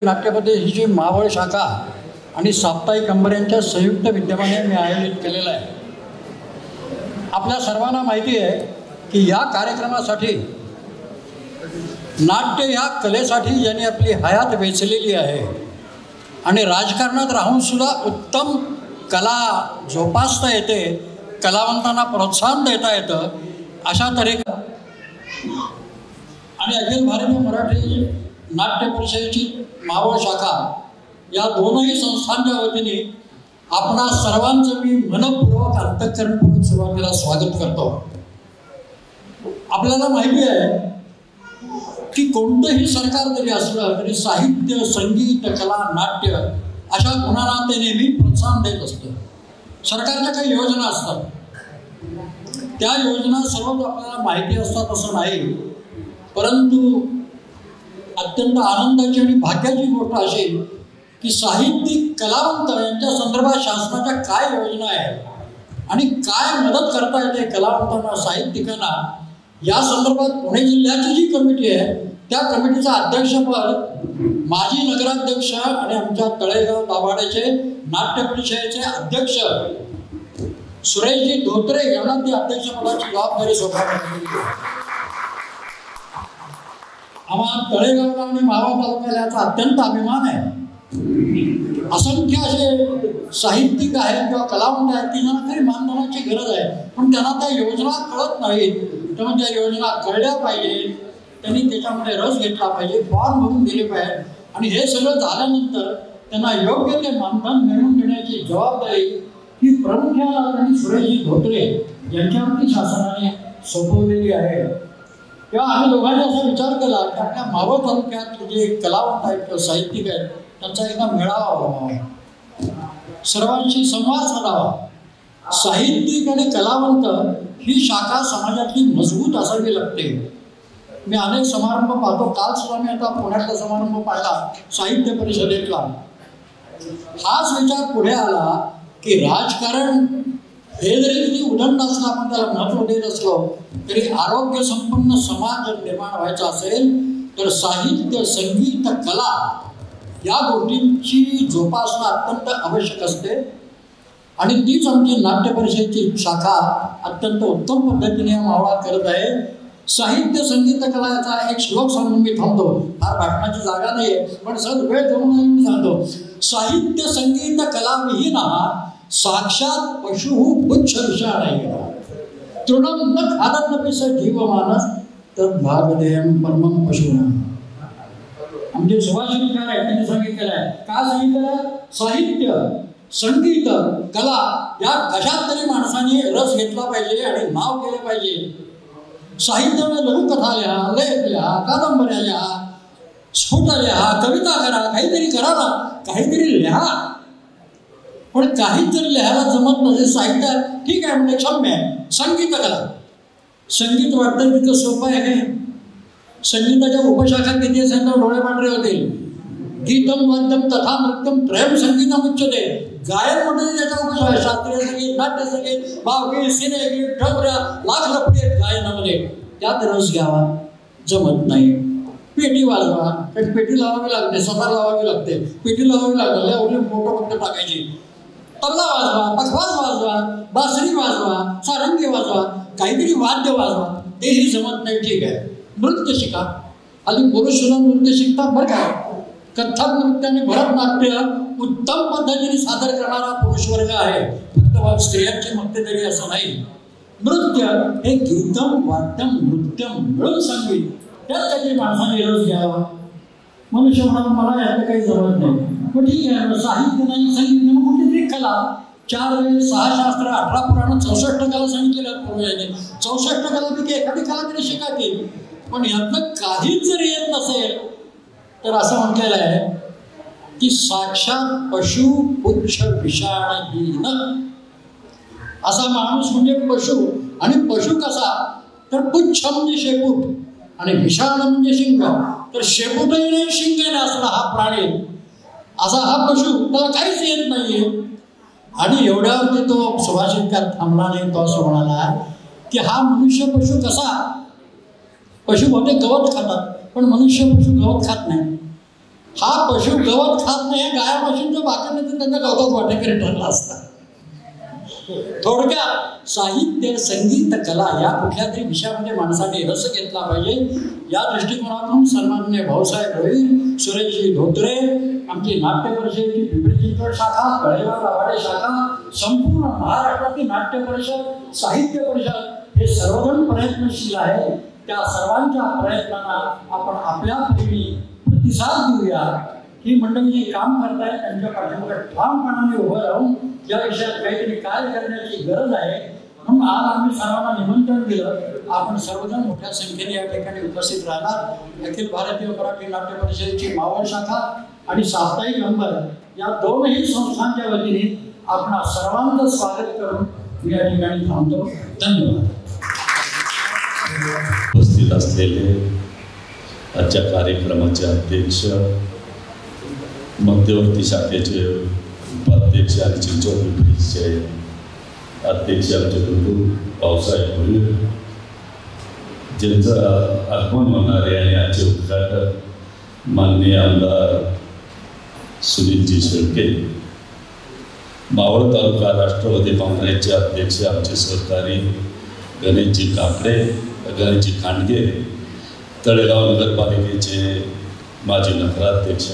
नाट्यपद्धती ही जी मावळ शाखा आणि साप्ताहिक अंबर यांच्या संयुक्त विद्यमाने मी आयोजित केलेला आहे. आपल्या सर्वांना माहिती आहे की या कार्यक्रमासाठी नाट्य या कलेसाठी ज्यांनी आपली हयात वेचलेली आहे आणि राजकारणात राहून सुद्धा उत्तम कला जोपासता येते, कलावंतांना प्रोत्साहन देता येतं, अशा तऱ्हेने आणि अखिल भारतीय मराठी नाट्य परिषदेची मावळ शाखा या दोनही संस्थांच्या वतीने आपणा सर्वांचं मी मनपूर्वक अंतःकरणपूर्वक सुरुवातीला स्वागत करतो. आपल्याला माहिती आहे की कोणतंही सरकार जरी असलं तरी साहित्य, संगीत, कला, नाट्य अशा गुणांना ते नेहमी प्रोत्साहन देत असतं. सरकारच्या काही योजना असतात, त्या योजना सर्वच आपल्याला माहिती असतात असं नाही, परंतु अत्यंत आनंदाची आणि भाग्याची गोष्ट अशी की साहित्यिक कलावंत यांच्या संदर्भात शासनाच्या काय योजना आहेत आणि काय मदत करता येते कलावंतांना, साहित्यिकांना, या संदर्भात पुणे जिल्ह्याची जी कमिटी आहे त्या कमिटीचं अध्यक्षपद माजी नगराध्यक्ष आणि आमच्या तळेगाव दाभाडेचे नाट्य परिषदेचे अध्यक्ष सुरेशजी धोत्रे यांना ती अध्यक्षपदाची जबाबदारी सोपवण्यात आली. आम्हाला तळेगावला आणि मावळ तालुक्याला याचा अत्यंत अभिमान आहे. असंख्य असे साहित्यिक आहेत किंवा कलावंत आहेत की ज्यांना खरी मानधनाची गरज आहे, पण त्यांना त्या योजना कळत नाहीत. तेव्हा त्या योजना कळल्या पाहिजेत, त्यांनी त्याच्यामध्ये रस घेतला पाहिजे, फॉर्म भरून दिले पाहिजे आणि हे सगळं झाल्यानंतर त्यांना योग्य ते मानधन मिळवून देण्याची जबाबदारी ही प्रामुख्याने आणि सुरेशजी धोत्रे यांच्यावरती शासनाने सोपवलेली आहे. तेव्हा आम्ही दोघांनी असा विचार केला की आपल्या मावळ तालुक्यात जे कलावंत आहेत किंवा साहित्यिक आहेत त्यांचा एकदा मेळावा व्हावा, सर्वांशी संवाद साधावा. साहित्यिक आणि कलावंत ही शाखा समाजातली मजबूत असावी लागते. मी अनेक समारंभ पाहतो, काल सुद्धा मी आता पुण्यातला समारंभ पाहिला साहित्य परिषदेतला. हाच विचार पुढे आला की राजकारण हे जरी किती उदंड असलं, आपण त्याला महत्त्व देत असलो तरी आरोग्य संपन्न समाज जर निर्माण व्हायचा असेल तर साहित्य, संगीत, कला या गोष्टींची जोपासना अत्यंत आवश्यक असते आणि तीच आमची नाट्य परिषदेची शाखा अत्यंत उत्तम पद्धतीने या मावळात करत आहे. साहित्य, संगीत, कला याचा एक श्लोक सांगून मी थांबतो. फार भाषणाची जागा नाही आहे, पण सर वेळ जमून मी सांगतो. साहित्य, संगीत, कला विहीना साक्षात पशु पुच्छ विषाण तृणम न खादन्नपि स जीवमानस तद भागधेयम परमं पशूनां. म्हणजे सुभाषितकार आहेत, त्यांनी सांगितलेलं आहे. काय सांगितलेलं आहे? साहित्य, संगीत, कला या कशात तरी माणसाने रस घेतला पाहिजे आणि नाव केलं पाहिजे. साहित्याने लघुकथा लिहा, लेख लिहा, कादंबऱ्या लिहा, स्फुट लिहा, कविता करा, काहीतरी करा ना, काहीतरी लिहा. पण काहीच जर लिहायला जमत नसेल, साहित्य ठीक आहे म्हणजे क्षम्य आहे. संगीत कला, संगीत वाटतं तितकं सोपं आहे काय? संगीताच्या उपशाखा किती असेल तर डोळे पांढरे होतील. गीतम, वाद्यम तथा नृत्यम त्रयम संगीतम उच्यते. गायन म्हणजे त्याच्या उपशाखा, शास्त्रीय संगीत, नाट्य संगीत, भावगीत, सिनेगीत, ठमऱ्या, लाख लपडी आहेत गायनामध्ये. त्यात रस घ्यावा जमत नाही. पेटी वाजवा, कारण पेटी लावावी लागते, सतार लावावी लागते, पेटी लावावी लागते, एवढे मोठं फक्त टाकायची. तबला वाजवा, पखवाज वाजवा, बासरी वाजवा, सारंगी वाजवा, काहीतरी वाद्य वाजवा, तेही जमत नाही. ठीक आहे, नृत्य शिका. आधी पुरुष सुद्धा नृत्य शिकतात बरं का. कथ्थक नृत्य आणि भरतनाट्य उत्तम पद्धतीने सादर करणारा पुरुष वर्ग आहे, फक्त स्त्रियांची मक्तेदारी असं नाही. नृत्य हे गीतम, वाद्यम, नृत्यम मिळून संगीत, त्यात काहीतरी माणसाने रस घ्यावा. मनुष्य म्हणा मला यातलं काही जमत नाही, पण ठीक आहे, साहित्य नाही, संगीत नाही, मग कुठली तरी कला. 4 वेद, 6 शास्त्र, 18 पुराण, 64 कला सांगितलेल्या पूर्वजांनी. 64 कलापैकी एखादी कला तरी शिकायची. पण यातनं काहीच जर येत नसेल तर असं म्हटलेलं आहे की साक्षात पशु पुच्छ विषाणहीन. असा माणूस म्हणजे पशु. आणि पशु कसा तर पुच्छ म्हणजे शेपूट आणि विषाण म्हणजे शिंग. तर शेपूटही नाही, शिंग नाही असला हा प्राणी, असा हा पशु, त्याला काहीच येत नाहीये. आणि एवढ्यावरती तो सुभाषितकार थांबला नाही. तो असं म्हणाला की हा मनुष्य पशु कसा. पशु बहुतेक गवत खातात, पण मनुष्य पशु गवत खात नाही. हा पशु गवत खात नाही, गाया म्हशींचं बाकी नाही तर त्यांच्या गवतात वाटेकरी ठरला असता. थोडक्यात साहित्य, संगीत, कला या कुठल्या तरी विषयामध्ये माणसाने रस घेतला पाहिजे. या दृष्टिकोनातून सन्माननीय भाऊसाहेब भोईर, सुरेशजी धोत्रे, आमची नाट्य परिषदेची पिंपरी चिंचवड शाखा, कळेगाव दाभाडे शाखा, संपूर्ण महाराष्ट्रातील नाट्य परिषद, साहित्य परिषद हे सर्वजण प्रयत्नशील आहे. त्या सर्वांच्या प्रयत्नांना आपण आपल्या परीने प्रतिसाद देऊया. ही मंडळी जे काम करतायत त्यांच्या पाठीमागे ठामपणाने उभं राहून या विषयात काहीतरी कार्य करण्याची गरज आहे. म्हणून आज आम्ही सर्वांना निमंत्रण दिलं. आपण सर्वजण मोठ्या संख्येने या ठिकाणी उपस्थित राहणार. अखिल भारतीय मराठी नाट्य परिषदेची मावळ शाखा आणि साप्ताहिक अंबर या दोनही संस्थांच्या वतीने आपण सर्वांचं स्वागत करून या ठिकाणी थांबतो. धन्यवाद. उपस्थित असलेले आजच्या कार्यक्रमाचे अध्यक्ष, मध्यवर्ती शाखेचे उपाध्यक्ष आणि चिंचवड पिंपरीचे अध्यक्ष आमचे गुरु भाऊसाहेब भोईर, ज्यांचं आगमन होणार आहे, आणि आजचे उद्घाटक माननीय आमदार सुनीलजी शेळके, मावळ तालुका राष्ट्रवादी काँग्रेसचे अध्यक्ष आमचे सहकारी गणेशजी काकडे, गणेशजी खांडगे, तळेगाव नगरपालिकेचे माजी नगराध्यक्ष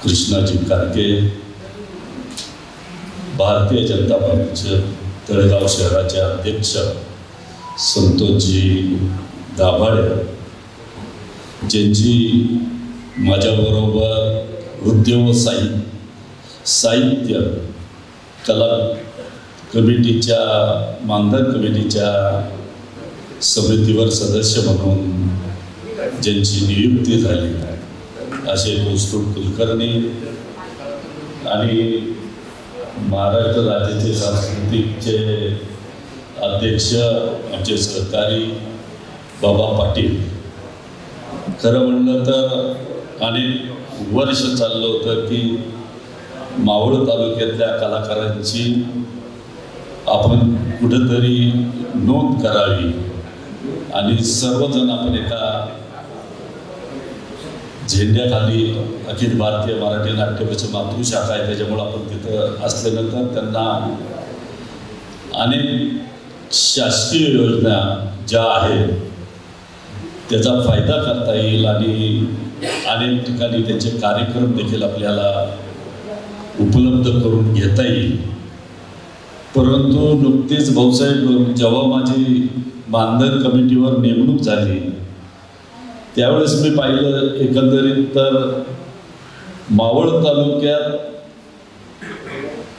कृष्णाजी कारके, भारतीय जनता पार्टीचे तळेगाव शहराचे अध्यक्ष संतोषजी दाभाडे, ज्यांची माझ्याबरोबर उद्योग व साहित्य कला कमिटीच्या मानधन कमिटीच्या समितीवर सदस्य म्हणून ज्यांची नियुक्ती झाली असे कौस्तुभ कुलकर्णी, आणि महाराष्ट्र राज्याचे सांस्कृतिकचे अध्यक्ष आमचे सहकारी बाबा पाटील. खरं म्हणलं तर अनेक वर्ष चाललं होतं की मावळ तालुक्यातल्या कलाकारांची आपण कुठंतरी नोंद करावी आणि सर्वजण आपण एका झेंड्याखाली, अखिल भारतीय मराठी नाट्य परिषद मातृशाखा आहे त्याच्यामुळे आपण तिथं असल्यानंतर त्यांना अनेक शासकीय योजना ज्या आहेत त्याचा फायदा करता येईल आणि अनेक ठिकाणी त्यांचे कार्यक्रम देखील आपल्याला उपलब्ध करून घेता येईल. परंतु नुकतीच भाऊसाहेब जेव्हा माझी मानधन कमिटीवर नेमणूक झाली त्यावेळेस मी पाहिलं एकंदरीत तर मावळ तालुक्यात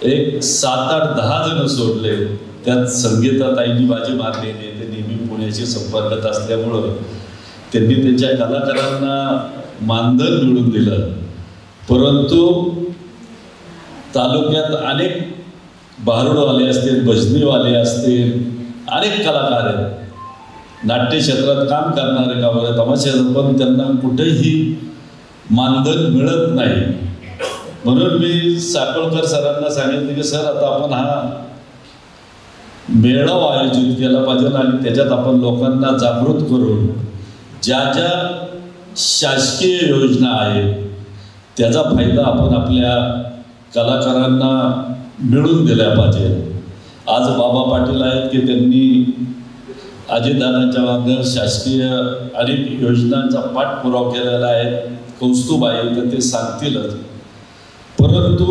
एक 7-8-10 जण सोडले. त्यात संगीताताईंनी बाजी मारली नाही, ते नेहमी पुण्याशी संपर्कात असल्यामुळं त्यांनी त्यांच्या कलाकारांना मानधन मिळवून दिलं. परंतु तालुक्यात अनेक भारुडवाले असतील, भजनीवाले असतील, अनेक कलाकार आहेत, नाट्य क्षेत्रात काम करणारे गावाला तमाशात, पण त्यांना कुठेही मानधन मिळत नाही. म्हणून मी साकोळकर सरांना सांगितलं की सर आता आपण हा मेळावा आयोजित केला पाहिजे आणि त्याच्यात आपण लोकांना जागृत करून ज्या ज्या शासकीय योजना आहेत त्याचा फायदा आपण आपल्या कलाकारांना मिळून दिल्या पाहिजे. आज बाबा पाटील आहेत की त्यांनी अजितदादांच्या मागं शासकीय अनेक योजनांचा पाठपुरावा केलेला आहे. कौस्तुभ आहे तर ते सांगतीलच. परंतु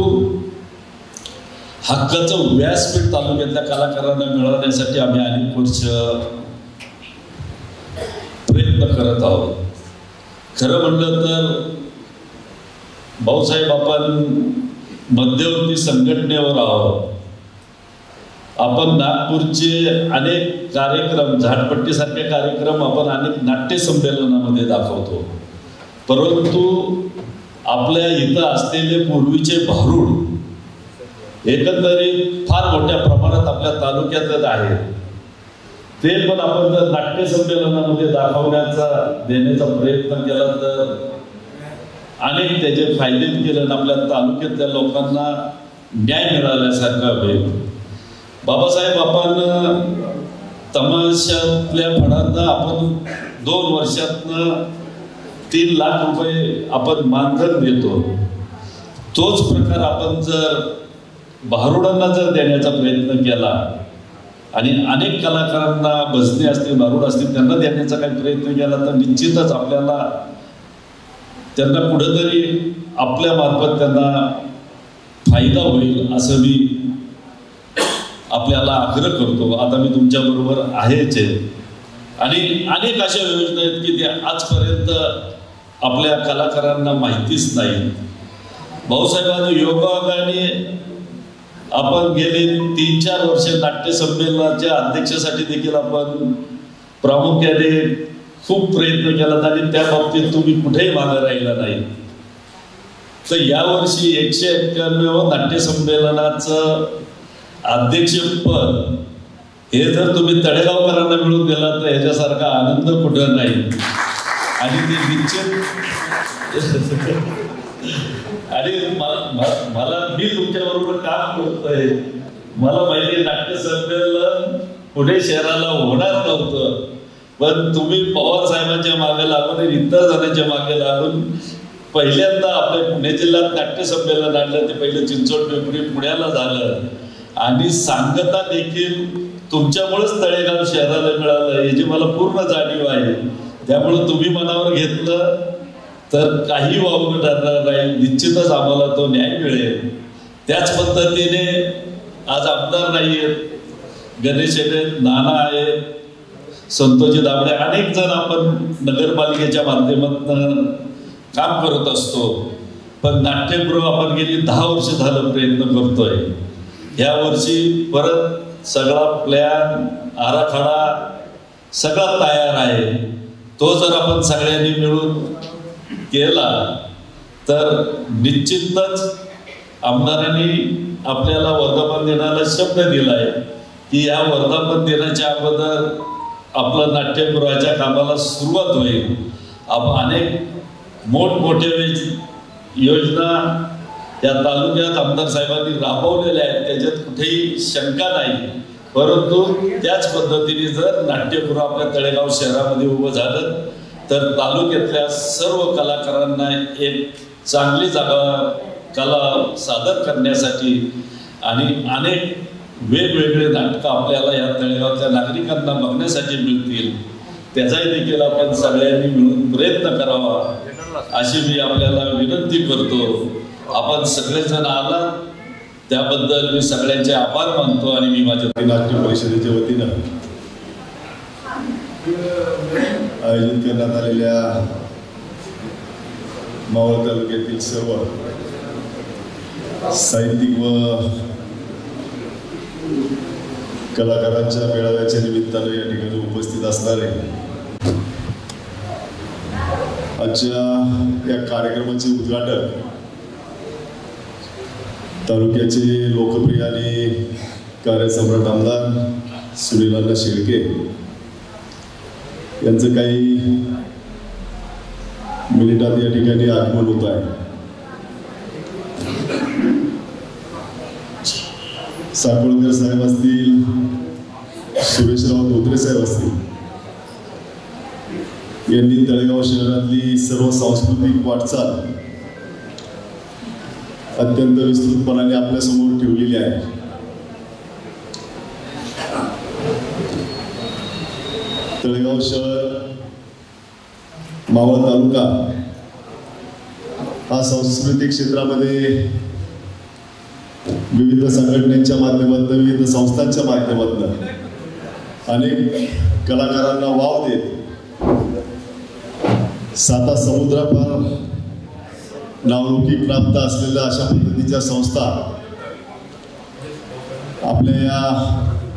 हक्काचं व्यासपीठ तालुक्यातल्या कलाकारांना मिळवण्यासाठी आम्ही अनेक वर्ष प्रयत्न करत आहोत. खरं म्हणलं तर भाऊसाहेब आपण मध्यवर्ती संघटनेवर आहोत. आपण नागपूरचे अनेक कार्यक्रम, झाडपट्टीसारखे कार्यक्रम आपण अनेक नाट्य संमेलनामध्ये दाखवतो. परंतु आपल्या इथं असलेले पूर्वीचे भारूड एकंदरीत फार मोठ्या प्रमाणात आपल्या तालुक्यातच आहेत. ते पण आपण जर नाट्य संमेलनामध्ये देण्याचा प्रयत्न केला तर अनेक त्याचे फायदे केले आणि आपल्या तालुक्यातल्या लोकांना न्याय मिळाल्यासारखं होईल. बाबासाहेब आपण तमाशातल्या फळांना आपण 2 वर्षातनं 3 लाख रुपये आपण मानधन देतो. तोच प्रकार आपण जर भारुडांना जर देण्याचा प्रयत्न केला आणि अनेक कलाकारांना भजने असतील, भारुड असतील, त्यांना देण्याचा काही प्रयत्न केला तर निश्चितच आपल्याला त्यांना कुठेतरी आपल्या मार्फत त्यांना फायदा होईल असं मी आपल्याला आग्रह करतो. आता मी तुमच्याबरोबर आहेच आहे आणि अनेक अशा योजना आहेत की त्या आजपर्यंत आपल्या कलाकारांना माहितीच नाही. भाऊसाहेबांनी योगायोगाने आपण गेले 3-4 वर्ष नाट्य संमेलनाच्या अध्यक्षासाठी देखील आपण प्रामुख्याने खूप प्रयत्न केला आणि त्या बाबतीत तुम्ही कुठेही मागे राहिला नाही. तर यावर्षी 191 नाट्य संमेलनाचं अध्यक्षपद हे जर तुम्ही तळेगावकरांना मिळून दिला तर ह्याच्यासारखा आनंद कुठं नाही. आणि ते निश्चित आणि मला मी तुमच्याबरोबर काम करतोय. मला माहिती नाट्य संमेलन पुणे शहराला होणार नव्हतं, पण तुम्ही पवार साहेबांच्या मागे लागून इतर जणांच्या मागे लागून पहिल्यांदा आपल्या पुणे जिल्ह्यात नाट्य संमेलन आणलं. ते पहिलं चिंचवड पिंपरी पुण्याला झालं आणि सांगता देखील तुमच्यामुळेच तळेगाव शहराला मिळालं याची मला पूर्ण जाणीव आहे. त्यामुळे तुम्ही मनावर घेतलं तर काही वावगं ठरणार नाही. निश्चितच आम्हाला तो न्याय मिळेल. त्याच पद्धतीने आज आमदार नाही आहेत, गणेश आहेत, नाना आहेत, संतोषजी दाबडे, अनेक जण आपण नगरपालिकेच्या माध्यमातून काम करत असतो. पण नाट्यगृह आपण गेली 10 वर्ष झालं प्रयत्न करतोय. ह्या वर्षी परत सगळा प्लॅन आराखडा सगळा तयार आहे. तो जर आपण सगळ्यांनी मिळून केला तर निश्चितच आमदारांनी आपल्याला वर्धापन दिनाला शब्द दिलाय की या वर्धापन दिनाच्या अगोदर आपलं नाट्यगृहाच्या कामाला सुरुवात होईल. अनेक मोठमोठ्या योजना या तालुक्यात आमदार साहेबांनी राबवलेल्या आहेत, त्याच्यात कुठेही शंका नाही. परंतु त्याच पद्धतीने जर नाट्यगृह आपल्या तळेगाव शहरामध्ये उभं झालं तर तालुक्यातल्या सर्व कलाकारांना एक चांगली जागा कला सादर करण्यासाठी आणि अनेक वेगवेगळे नाटकं आपल्याला या तळेगावच्या नागरिकांना बघण्यासाठी मिळतील. त्याचाही देखील आपण सगळ्यांनी मिळून प्रयत्न करावा अशी मी आपल्याला विनंती करतो. आपण सगळेजण आलात त्याबद्दल मी सगळ्यांचे आभार मानतो आणि मी माझ्या नाट्य परिषदेच्या वतीनं आयोजित करण्यात आलेल्या मावळ तालुक्यातील सर्व साहित्यिक व कलाकारांच्या मेळाव्याच्या निमित्तानं या ठिकाणी उपस्थित असणारे आजच्या या कार्यक्रमाचे उद्घाटन तालुक्याचे लोकप्रिय आणि कार्यसम्राट आमदार सुनील शेळके यांचं काही मिनिटात या ठिकाणी आगमन होत आहे. साकोळकर साहेब असतील, सुरेशराव धोत्रे साहेब असतील, यांनी तळेगाव शहरातली सर्व सांस्कृतिक वाटचाल अत्यंत विस्तृतपणाने आपल्या समोर ठेवलेली आहे. तळेगाव शहर, मावळ तालुका हा सांस्कृतिक क्षेत्रामध्ये विविध संघटनेच्या माध्यमातून, विविध संस्थांच्या माध्यमातून अनेक कलाकारांना वाव देत 7 समुद्रापार नावलौकिक प्राप्त असलेल्या अशा पद्धतीच्या संस्था आपल्या या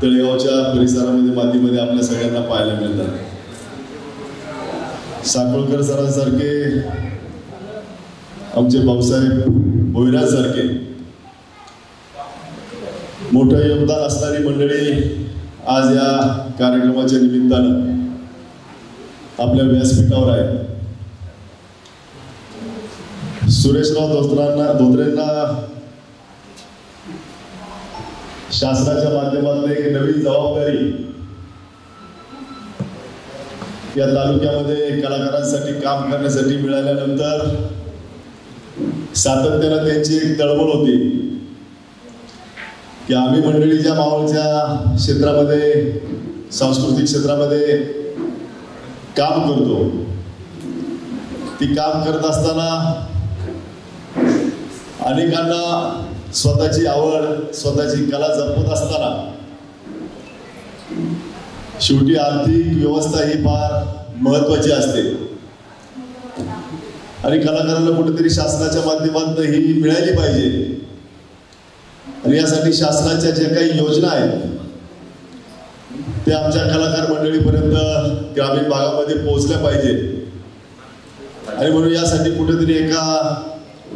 तळेगावच्या परिसरामध्ये मातीमध्ये आपल्या सगळ्यांना पाहायला मिळतात. साकोळकर सरांसारखे, आमचे भाऊसाहेब भोईरांसारखे मोठं योगदान असणारी मंडळी आज या कार्यक्रमाच्या निमित्तानं आपल्या व्यासपीठावर आहे. सुरेशराव धोत्रेंना शासनाच्या माध्यमातून एक नवीन जबाबदारी या तालुक्यामध्ये कलाकारांसाठी काम करण्यासाठी मिळाल्यानंतर सातत्यानं त्यांची एक तळमळ होती की आम्ही मंडळी ज्या मावळच्या क्षेत्रामध्ये सांस्कृतिक क्षेत्रामध्ये काम करतो, ती काम करत असताना अनेकांना स्वतःची आवड, स्वतःची कला जपत असताना शेवटी आर्थिक व्यवस्था ही फार महत्वाची असते आणि कलाकारांना कुठेतरी शासनाच्या माध्यमातून ही मिळाली पाहिजे आणि यासाठी शासनाच्या ज्या काही योजना आहेत त्या आमच्या कलाकार मंडळीपर्यंत ग्रामीण भागामध्ये पोहोचल्या पाहिजे आणि म्हणून यासाठी कुठेतरी एका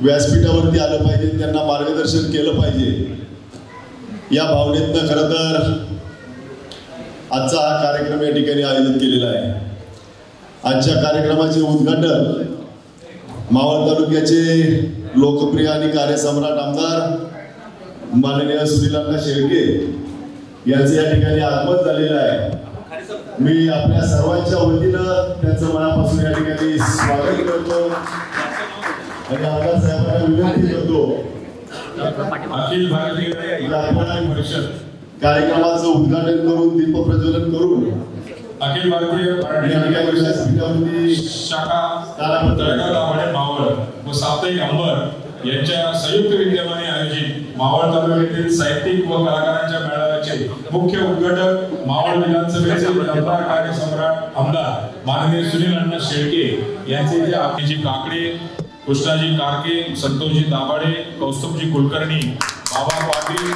व्यासपीठावरती आलं पाहिजे, त्यांना मार्गदर्शन केलं पाहिजे. या भावनेतनं खरं तर आजचा हा कार्यक्रम या ठिकाणी आयोजित केलेला आहे. आजच्या कार्यक्रमाचे उद्घाटन मावळ तालुक्याचे लोकप्रिय आणि कार्यसम्राट आमदार माननीय सुनील शेळके यांचं या ठिकाणी आगमन झालेलं आहे. मी आपल्या सर्वांच्या वतीनं त्यांचं मनापासून या ठिकाणी स्वागत करतो आणि आमदार साहेबांना विनंती करतो अखिल भारतीय परिषद कार्यक्रमाचं उद्घाटन करून दीप प्रज्वलन करून अखिल भारतीय शाखा तळेगाव दाभाडे मावळ व साप्ताहिक अंबर यांच्या संयुक्त विद्यमाने आयोजित मावळ तालुक्यातील साहित्यिक व कलाकारांच्या मेळाव्याचे मुख्य उद्घाटक मावळ विधानसभेचे आमदार कार्यसम्राट आमदार माननीय सुनील अण्णा शेळके यांचे जे आपली काकडे, कृष्णाजी कारके, संतोषजी दाभाडे, कौस्तुभजी कुलकर्णी, बाबा पाटील,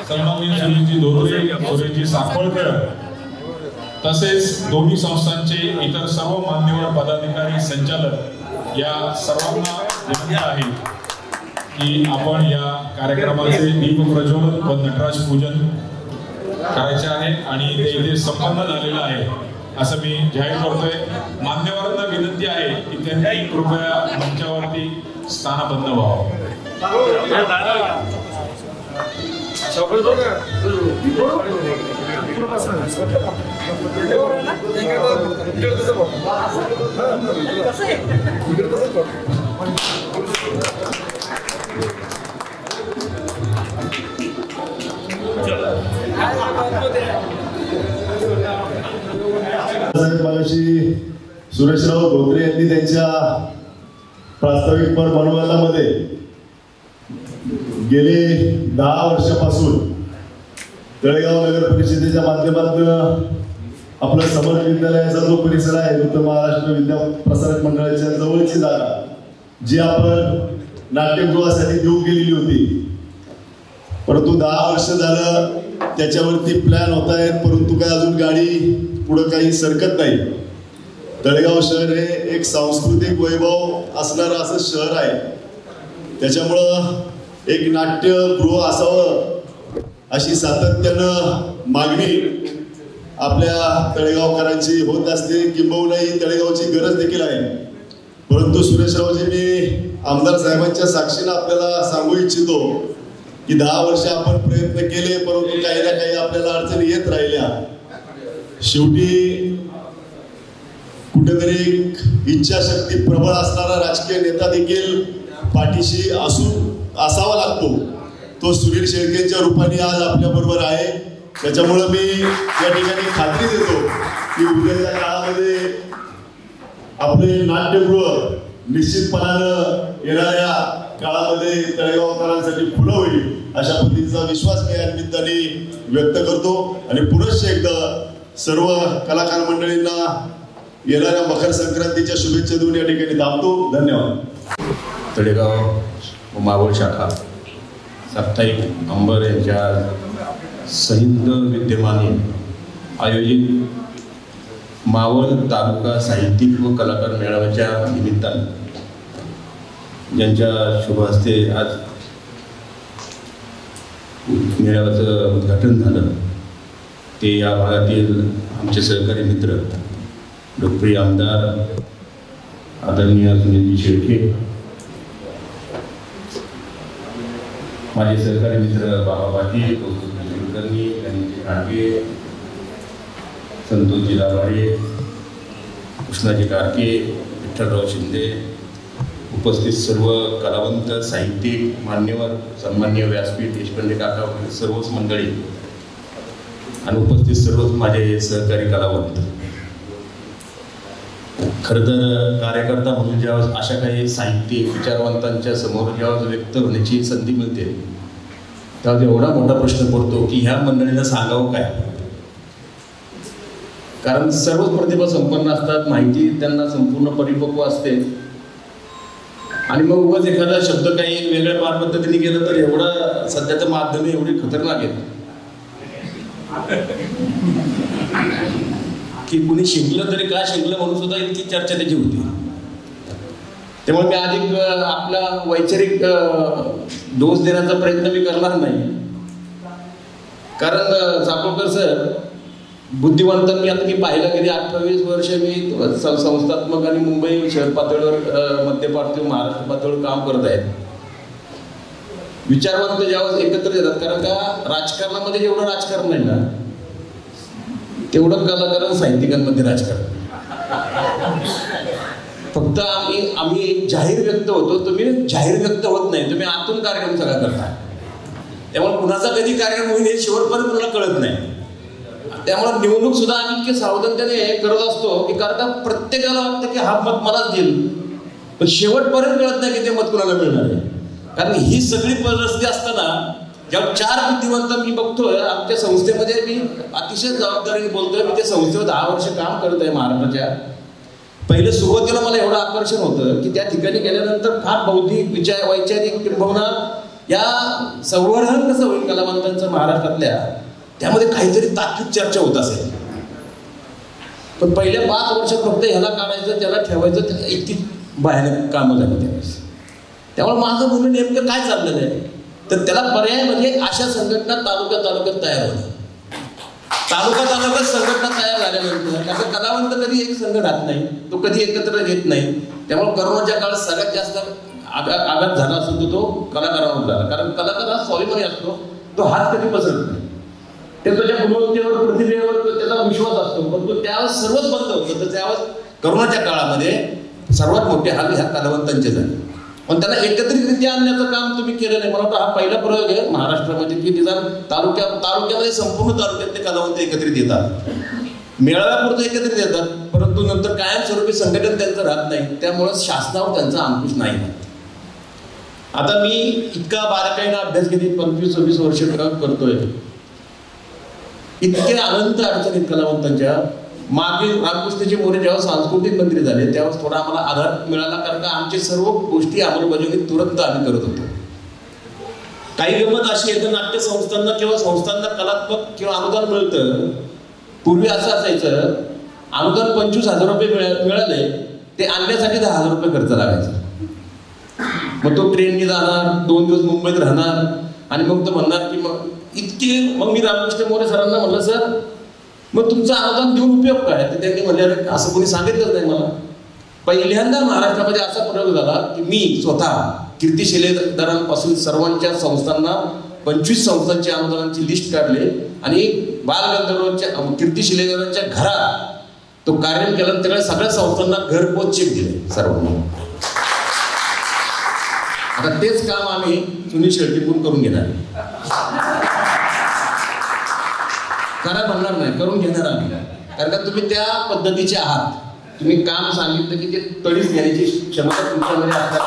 सन्माननीय सुनीलजी धोत्रे, सुरेशजी साखोळकर तसेच दोन्ही संस्थांचे इतर सर्व मान्यवर पदाधिकारी, संचालक या सर्वांना विनंती आहे की आपण या कार्यक्रमाचे दीप प्रज्वलन व नटराज पूजन करायचे आहे आणि ते इथे संपन्न झालेलं आहे असं मी जाहीर करतोय. मान्यवरांना विनंती आहे की त्यांनी कृपया मंचावरती स्थानबद्ध व्हावं. सुरेशराव धोत्रे यांनी त्यांच्या प्रास्ताविक पर मनोगतामध्ये गेले 10 वर्षापासून तळेगाव नगर परिषदेच्या माध्यमातून आपला समर्थ विद्यालयाचा जो परिसर आहे तो महाराष्ट्र विद्या प्रसारक मंडळाच्या जवळची जागा जी आपण नाट्यगृहासाठी देऊ केलेली होती, परंतु 10 वर्ष झालं त्याच्यावरती प्लॅन होत आहेत, परंतु काय अजून गाडी पुढं काही सरकत नाही. तळेगाव शहर हे एक सांस्कृतिक वैभव असणारं असं शहर आहे, त्याच्यामुळं एक नाट्यगृह असावं अशी सातत्यानं मागणी आपल्या तळेगावकरांची होत असते, किंबहुना ही तळेगावची गरज देखील आहे. परंतु सुरेशरावजी, मी आमदार साहेबांच्या साक्षीनं आपल्याला सांगू इच्छितो की 10 वर्ष आपण प्रयत्न केले, परंतु काही ना काही आपल्याला अडचणी येत राहिल्या. शेवटी कुठेतरी इच्छाशक्ती प्रबळ असणारा राजकीय नेता देखील पाठीशी असावा लागतो. तो सुनील शेळकेंच्या रूपाने आज आपल्या बरोबर आहे. त्याच्यामुळं मी या ठिकाणी खात्री देतो की उद्याच्या काळामध्ये आपले नाट्यगृह निश्चितपणानं येणाऱ्या काळामध्ये तळेगावकरांसाठी खुलं होईल अशा पद्धतीचा विश्वास मी या निमित्ताने व्यक्त करतो आणि पुनश्च एकदा सर्व कलाकार मंडळींना येणाऱ्या मकर संक्रांतीच्या शुभेच्छा देऊन या ठिकाणी थांबतो. धन्यवाद. तळेगाव व मावळ शाखा साप्ताहिक अंबर यांच्या संयुक्त विद्यमाने आयोजित मावळ तालुका साहित्यिक व कलाकार मेळाव्याच्या निमित्ताने ज्यांच्या शुभ हस्ते आज मेळाव्याचं उद्घाटन झालं ते या भागातील आमचे सहकारी मित्र लोकप्रिय आमदार आदरणीय सुनीलजी शेळके, माझे सहकारी मित्र बाबा पाटील, कौस्तुभजी कुलकर्णी, गणेशजी कारके, संतोषजी दाभाडे, कृष्णाजी गारके, विठ्ठलराव शिंदे, उपस्थित सर्व कलावंत, साहित्यिक, मान्यवर, सन्माननीय व्यासपीठ, देशपांडे काका वगैरे सर्वच मंडळी आणि उपस्थित सर्वच माझे सहकारी कलावंत. खरं तर कार्यकर्ता म्हणून जेव्हा अशा काही साहित्यिक विचारवंतांच्या समोर जेव्हा व्यक्त होण्याची संधी मिळते तेव्हा एवढा मोठा प्रश्न पडतो की ह्या मंडळीला सांगावं काय. कारण सर्वच प्रतिभा संपन्न असतात, माहिती त्यांना संपूर्ण परिपक्व असते आणि मग उगाच एखादा शब्द काही वेगळ्या पार पद्धतीने गेलं तर एवढं सध्याचं माध्यम एवढी खतरनाक आहे की कुणी शिंकलं तरी का शिंकलं म्हणून सुद्धा इतकी चर्चा त्याची होती. त्यामुळे मी अधिक आपला वैचारिक डोस देण्याचा प्रयत्न मी करणार नाही. कारण चाकोळकर सर बुद्धिवंत मी आता मी पाहिलं गेली 28 वर्ष मी संस्थात्मक आणि मुंबई शहर पातळीवर, मध्य पातळीवर, महाराष्ट्र पातळीवर काम करत आहेत. विचारवंत जेव्हा एकत्र येतात, कारण का राजकारणामध्ये जेवढं राजकारण आहे ना तेवढं कलाकार साहित्यिकांमध्ये राजकारण. फक्त आम्ही जाहीर व्यक्त होतो, तुम्ही जाहीर व्यक्त होत नाही, तुम्ही आतून कार्यक्रम सगळा करता. त्यामुळे कुणाचा कधी कार्यक्रम होईल हे शेवटपर्यंत मला कळत नाही. त्यामुळे निवडणूक सुद्धा आम्ही इतके सावधानतेने करत असतो की कारण का प्रत्येकाला वाटतं की हा मत मलाच देईल, पण शेवटपर्यंत कळत नाही की ते मत कुणाला मिळणार आहे. कारण ही सगळी परिस्थिती असताना जेव्हा 4 बुद्धिवंत मी बघतोय आमच्या संस्थेमध्ये, मी अतिशय जबाबदारीने बोलतोय, मी त्या संस्थेवर 10 वर्ष काम करत आहे महाराष्ट्राच्या. पहिले सुरुवातीला मला एवढं आकर्षण होतं की त्या ठिकाणी गेल्यानंतर फार बौद्धिक विचार, वैचारिक किंबहुना या संवर्धन कसं होईल कलावंतांचं महाराष्ट्रातल्या, त्यामध्ये काहीतरी तात्विक चर्चा होत असेल. पण पहिल्या 5 वर्षात फक्त ह्याला काढायचं त्याला ठेवायचं, इतकी भयानक कामं झाली त्यावेळेस. त्यामुळे माझं म्हणून नेमकं काय चाललेलं आहे तर त्याला पर्याय म्हणजे अशा संघटना तालुक्यात तयार होणे. तालुक्यात संघटना तयार झाल्यानंतर आता कलावंत कधी एक संघ राहत नाही, तो कधी एकत्र येत नाही. त्यामुळे करोनाच्या काळात सगळ्यात जास्त आघात झाला असून तो कलाकारांवर झाला. कारण कलाकार हा स्वाभिमानी असतो, तो हात कधी पसरत नाही, त्याच्या गुणवत्तेवर, प्रतिभेवर त्याचा विश्वास असतो. पण तो त्यावेळेस सर्वच बंद होतं. तर त्यावेळेस करोनाच्या काळामध्ये सर्वात मोठे हाल ह्या कलावंतांचे झाले. पण त्याला एकत्रितरित्या आणण्याचं काम तुम्ही केलं नाही. मला वाटतं हा पहिला प्रयोग आहे महाराष्ट्रामध्ये की निदान तालुक्यामध्ये संपूर्ण तालुक्यातले कलावंत एकत्रित येतात, मेळाव्यापुरतं एकत्रित येतात, परंतु नंतर कायमस्वरूपी संघटन त्यांचं राहत नाही. त्यामुळं शासनावर त्यांचा अंकुश नाही. आता मी इतका बारकाईनं अभ्यास केली, 25-26 वर्ष करतोय. इतके अनंत अडचणीत कलावंतांच्या मागे रामकृष्णजी मोरे जेव्हा सांस्कृतिक मंत्री झाले त्यावेळेस थोडा आम्हाला आधार मिळाला, कारण का आमचे सर्व गोष्टी अंमलबजावणी तुरंत आम्ही करत होतो. काही गमत अशी येतं, नाट्य संस्थांना किंवा संस्थांना कलात्मक किंवा अनुदान मिळतं. पूर्वी असं असायचं, अनुदान 25,000 रुपये मिळाले, ते आणण्यासाठी 10,000 रुपये खर्च लागायचा. मग तो ट्रेनने जाणार, 2 दिवस मुंबईत राहणार आणि मग तो म्हणणार की मग इतके. मग मी रामकृष्ण मोरे सरांना म्हणलं, सर मग तुमचं अनुदान देऊन उपयोग काय? तर त्यांनी म्हणले, असं कोणी सांगितलंच नाही मला. पहिल्यांदा महाराष्ट्रामध्ये असा प्रयोग झाला की मी स्वतः कीर्ती शिलेदारांपासून सर्वांच्या संस्थांना 25 संस्थांच्या अनुदानांची लिस्ट काढली आणि बालगंधर्वांच्या कीर्ती शिलेदारांच्या घरात तो कार्यक्रम केला. त्यामुळे सगळ्या संस्थांना घरपोच चेक दिले सर्वांना. आता तेच काम आम्ही सुनील शेळकेकडून करून घेणार. करा म्हणणार नाही, करून घेणार आम्ही. कारण का तुम्ही त्या पद्धतीचे आहात. तुम्ही काम सांगितलं की ते तडीच घेण्याची क्षमता तुमच्यामध्ये असतात.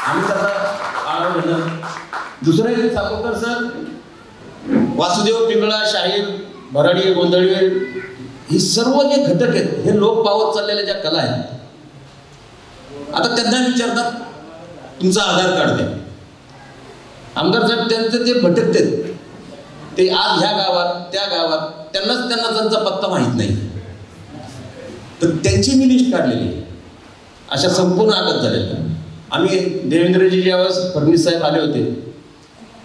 आम्ही त्याचा आढावा घेणार. दुसरं एक चाकोळकर सर, वासुदेव पिंगळा, शाहीर, भराडी, गोंधळी, ही सर्व जे घटक आहेत हे लोक पावत चाललेल्या ज्या कला आहेत, आता त्यांना विचारतात तुमचा आधार कार्ड द्या. आमदार साहेब त्यांचे ते भटकतात, ते आज ह्या गावात त्या गावात, त्यांना त्यांचा पत्ता माहीत नाही. तर त्यांची मी लिस्ट काढलेली अशा संपूर्ण आगत झालेल्या. आम्ही देवेंद्रजी ज्यावेळेस फडणवीस साहेब आले होते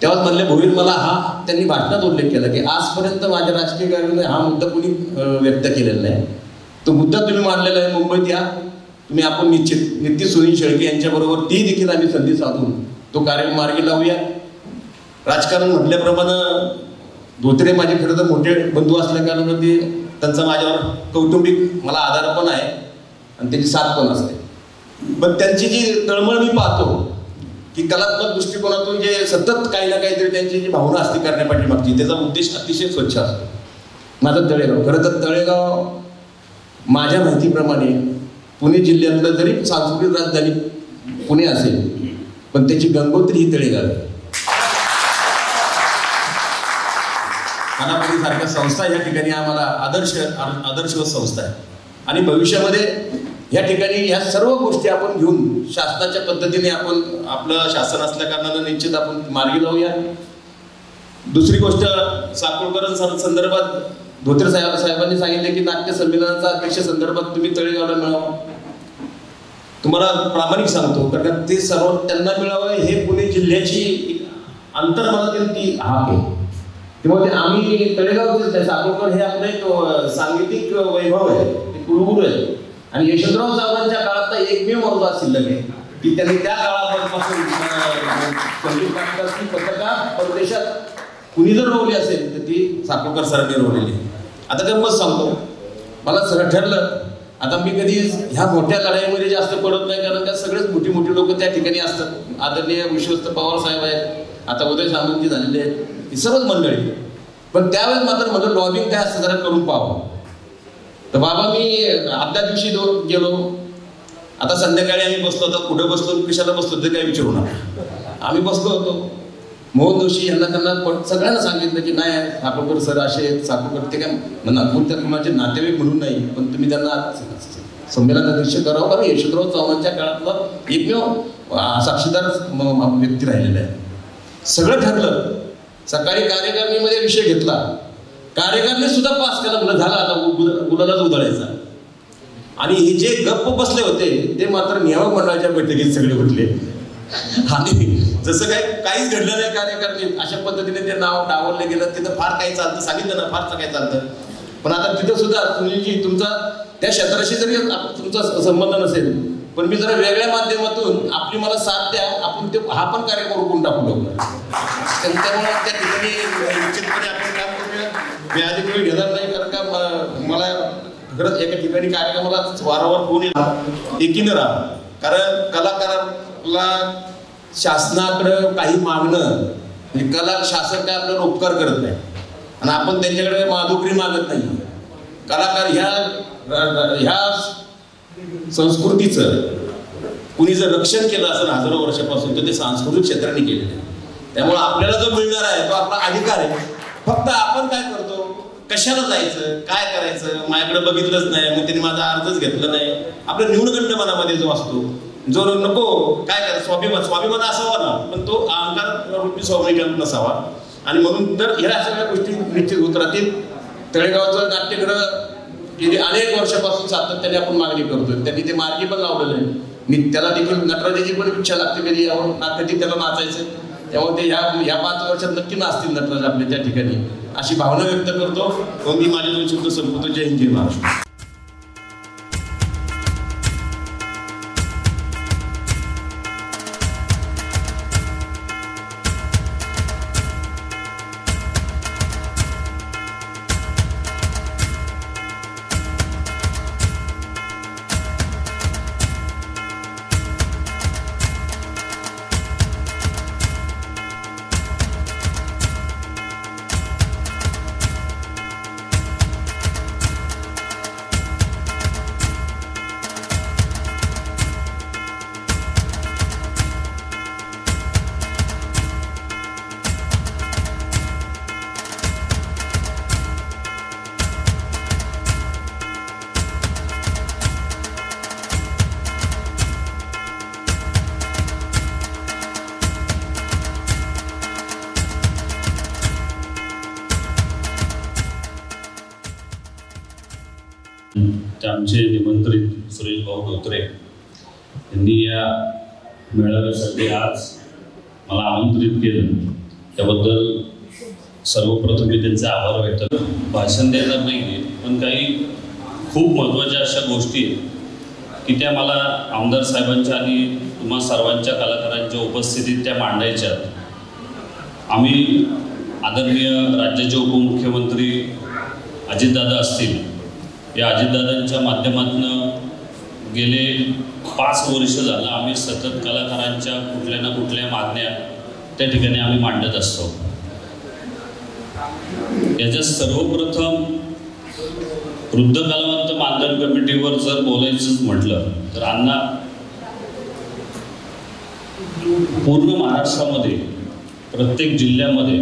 तेव्हाच म्हणले, भोईर मला हा त्यांनी भाषणात उल्लेख केला की आजपर्यंत माझ्या राजकीय कार्यालयाने हा मुद्दा कोणी व्यक्त केलेला नाही. तो मुद्दा तुम्ही मांडलेला आहे, मुंबईत या तुम्ही, आपण निश्चित सुनील शेळके यांच्याबरोबर ती देखील आम्ही संधी साधून तो कार्यक्रम मार्गी लावूया. राजकारण म्हटल्याप्रमाणे धोत्रे माझे खरं तर मोठे बंधू असल्या कारणाने ते त्यांचा माझ्यावर कौटुंबिक मला आधार पण आहे आणि त्यांची साथ पण असते. पण त्यांची जी तळमळ मी पाहतो की कलात्मक दृष्टिकोनातून जे सतत काही ना काहीतरी त्यांची जी भावना असते करण्यापाठीमागची, त्याचा उद्देश अतिशय स्वच्छ असतो. माझं तळेगाव, खरं तर तळेगाव माझ्या माहितीप्रमाणे पुणे जिल्ह्यातलं जरी सांस्कृतिक राजधानी पुणे असेल, पण त्याची गंगोत्री ही तळेगाव आहे. खानापुरी सारख्या संस्था या ठिकाणी आम्हाला आदर्शवत संस्था आहे आणि भविष्यामध्ये या ठिकाणी ह्या सर्व गोष्टी आपण घेऊन शासनाच्या पद्धतीने आपण आपलं शासन असल्या कारणानं निश्चित आपण मार्गी लावूया. दुसरी गोष्ट, साकोळकर संदर्भात धोत्रे साहेबांनी सांगितले की नाट्य संमेलनाचा अध्यक्ष संदर्भात तुम्ही तळेगावला मिळावं. तुम्हाला प्रामाणिक सांगतो, कारण ते सर्व त्यांना मिळावं हे पुणे जिल्ह्याची अंतर्मनातील ती हाक आहे. त्यामुळे आम्ही तळेगावचे साकोळकर हे आपलं एक सांगीतिक वैभव आहे, ते कुलगुरू आहे आणि यशवंतराव चव्हाणांच्या काळातला एकमेव मर्यादा शिल्लक आहे की त्यांनी त्या काळापासून संगीत नाटकाची पत्रकार परदेशात कुणी जर रोवली असेल तर ती साकोळकर सरांनी रोवलेली. आता गंमत सांगतो, मला सगळं ठरलं आता मी कधी ह्या मोठ्या लढाईमध्ये जास्त पडत नाही, कारण त्या सगळेच मोठी मोठी लोक त्या ठिकाणी असतात. आदरणीय विश्वस्त पवार साहेब आहेत, आता उदय सामंतजी झालेले आहेत, ही सर्वच मंडळी. पण त्यावेळेस मात्र माझं लॉबिंग काय असतं जरा करून पाहावं. तर बाबा मी आदल्या दिवशी गेलो, आता संध्याकाळी आम्ही बसलो होतो, कुठे बसलो कशाला बसलो ते काही विचारू नका. आम्ही बसलो होतो, मोहन जोशी यांना त्यांना सगळ्यांना सांगितलं की नाही साकोळकर सर असे आहेत, साकोळकर ते काय नागपूर त्या कुणाचे नातेवाईक म्हणून नाही, पण तुम्ही त्यांना संमेलनात अध्यक्ष करावं, कारण यशवंतराव चव्हाणांच्या काळातला एकमेव साक्षीदार व्यक्ती राहिलेला आहे. सगळं ठरलं. सकाळी कार्यकारिणीमध्ये विषय घेतला, कार्यकारिणी सुद्धा पास केला, म्हणजे झाला आता गुलालाच उधळायचा. आणि हे जे गप्प बसले होते ते मात्र नियामक मंडळाच्या बैठकीत सगळे उठले आणि जसं काहीच घडलं नाही कार्यकारिणीत, अशा पद्धतीने ते नाव डावललं गेलं. तिथं फार काही चालतं, सांगितलं ना फारचं काही चालतं. पण आता तिथं सुद्धा सुनीलजी तुमचा त्या क्षेत्राशी जरी तुमचा संबंध नसेल, पण मी जरा वेगळ्या माध्यमातून आपली मला साथ द्या, आपण ते हा पण कार्यक्रम उरकून टाकू लवकर. त्यामुळे त्या ठिकाणी निश्चितपणे आपण काम करूया. मी अधिक वेळ घेणार नाही, कारण का मला खरंच एका ठिकाणी कार्यक्रमाला वारंवार फोन येणार, एकीनं राहा. कारण कलाकाराला शासनाकडं काही मागणं, कला शासन काय आपल्याला उपकार करत नाही आणि आपण त्यांच्याकडे माधुकरी मागत नाही. कलाकार ह्या संस्कृतीचं कुणी जर रक्षण केलं असेल हजारो वर्षापासून तर ते सांस्कृतिक क्षेत्राने केलेलं आहे. त्यामुळे आपल्याला जो मिळणार आहे तो आपला अधिकार आहे. फक्त आपण काय करतो, कशाला जायचं, काय करायचं, माझ्याकडे बघितलंच नाही, मग त्यांनी माझा अर्जच घेतला नाही, आपल्या न्यूनगंड मनामध्ये जो असतो, जो नको काय करायचं, स्वाभिमान असावा ना, पण तो अहंकार रूपी स्वाभिमान नसावा. आणि म्हणून तर ह्या सगळ्या गोष्टी निश्चित होत राहतील. तळेगावचं नाट्यगृह गेली अनेक वर्षापासून सातत्याने आपण मागणी करतोय, त्यांनी ते मार्गी पण लावलेलं आहे. त्याला देखील नटराजाची पण इच्छा लागते कधी यावर कधी त्याला नाचायचं. त्यामुळे ते ह्या 5 वर्षात नक्की नाचतील नटराज आपल्या त्या ठिकाणी, अशी भावना व्यक्त करतो. मी माझे 2 शब्द संपवतो. जय हिंद, जय महाराष्ट्र. आमचे निमंत्रित सुरेश भाऊ धोत्रे यांनी या मेळाव्यासाठी आज मला आमंत्रित केलं, त्याबद्दल सर्वप्रथम मी त्यांचे आभार व्यक्त करतो. भाषण देणार नाही, पण काही खूप महत्त्वाच्या अशा गोष्टी आहेत की त्या मला आमदार साहेबांच्या आणि तुम्हा सर्वांच्या कलाकारांच्या उपस्थितीत त्या मांडायच्या. आम्ही आदरणीय राज्याचे उपमुख्यमंत्री अजितदादा असतील या अजितदादांच्या माध्यमातून गेले 5 वर्ष झालं आम्ही सतत कलाकारांच्या कुठल्या ना कुठल्या मागण्या त्या ठिकाणी आम्ही मांडत असतो. याच्यात सर्वप्रथम वृद्ध कलावंत मानधन कमिटीवर जर बोलायचं म्हटलं तर अण्णा पूर्ण महाराष्ट्रामध्ये प्रत्येक जिल्ह्यामध्ये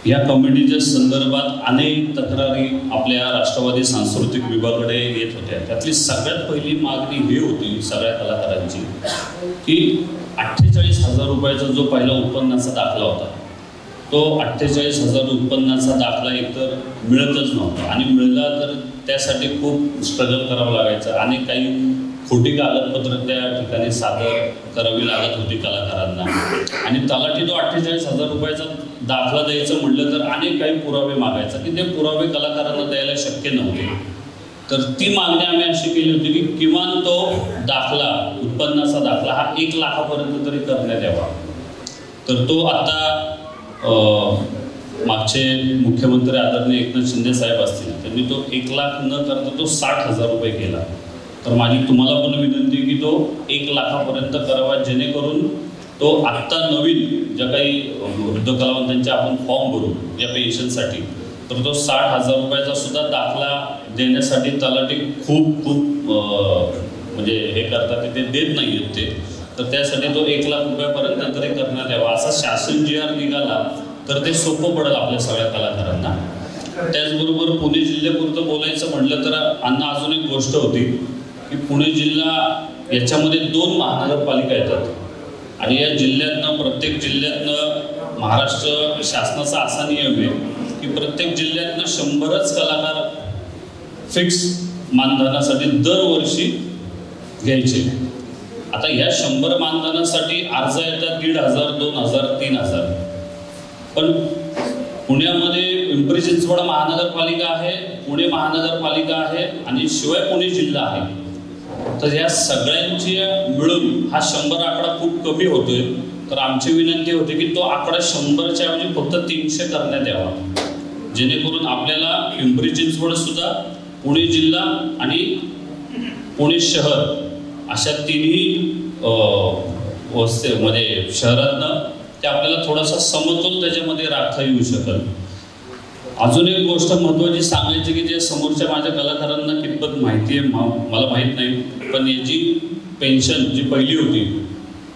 या कमिटीच्या संदर्भात अनेक तक्रारी आपल्या राष्ट्रवादी सांस्कृतिक विभागाकडे येत होत्या. त्यातली सगळ्यात पहिली मागणी ही होती सगळ्या कलाकारांची की 48,000 रुपयाचा जो पहिला उत्पन्नाचा दाखला होता तो 48,000 उत्पन्नाचा दाखला एकतर मिळतच नव्हता आणि मिळाला तर त्यासाठी खूप स्ट्रगल करावं लागायचं आणि काही खोटी कागदपत्र त्या ठिकाणी सादर करावी लागत होती कलाकारांना आणि तलाठी तो 48,000 रुपयाचा दाखला द्यायचं म्हटलं तर अनेक काही पुरावे मागायचा की ते पुरावे कलाकारांना द्यायला शक्य नव्हते. तर ती मागणी आम्ही अशी केली होती की किमान तो दाखला उत्पन्नाचा दाखला हा 1 लाखापर्यंत तरी करण्यात यावा. तर तो आता मागचे मुख्यमंत्री आदरणीय एकनाथ शिंदे साहेब असतील त्यांनी तो 1 लाख न करता तो 60,000 रुपये केला. तर माझी तुम्हाला पण विनंती की तो 1 लाखापर्यंत करावा जेणेकरून तो आत्ता नवीन ज्या काही वृद्ध कलावंतांचे आपण फॉर्म भरू या पेन्शनसाठी तर तो 60,000 रुपयाचा सुद्धा दाखला देण्यासाठी तलाठी खूप म्हणजे हे करतात ते देत नाही आहेत ते. तर त्यासाठी तो 1 लाख रुपयापर्यंत तरी करण्यात यावा असा शासन GR निघाला तर ते सोपं पडेल आपल्या सगळ्या कलाकारांना. त्याचबरोबर पुणे जिल्ह्यापुरतं बोलायचं म्हटलं तर अण्णा अजून एक गोष्ट होती की पुणे जिल्हा याच्यामध्ये 2 महानगरपालिका येतात आणि या जिल्ह्यातनं प्रत्येक जिल्ह्यातनं महाराष्ट्र शासनाचा असा नियम आहे की प्रत्येक जिल्ह्यातनं 100च कलाकार फिक्स मानधनासाठी दरवर्षी घ्यायचे. आता ह्या 100 मानधनासाठी अर्ज येतात 1,500, 2,000, 3,000. पण पुण्यामध्ये पिंपरी चिंचवड महानगरपालिका आहे, पुणे महानगरपालिका आहे आणि शिवाय पुणे जिल्हा आहे. तर या सगळ्यांची मिळून हा 100 आकडा खूप कमी होतोय. तर आमची विनंती होती की तो आकडा 100च्या ऐवजी फक्त 300 करण्यात यावा जेणेकरून आपल्याला पिंपरी चिंचवड सुद्धा पुणे जिल्हा आणि पुणे शहर अशा तिन्ही वस्तीमध्ये शहरातनं ते आपल्याला थोडासा समतोल त्याच्यामध्ये राखता येऊ शकेल. अजून एक गोष्ट महत्त्वाची सांगायची की जे समोरच्या माझ्या कलाकारांना कितपत माहिती आहे मला माहीत नाही पण याची पेन्शन जी पहिली होती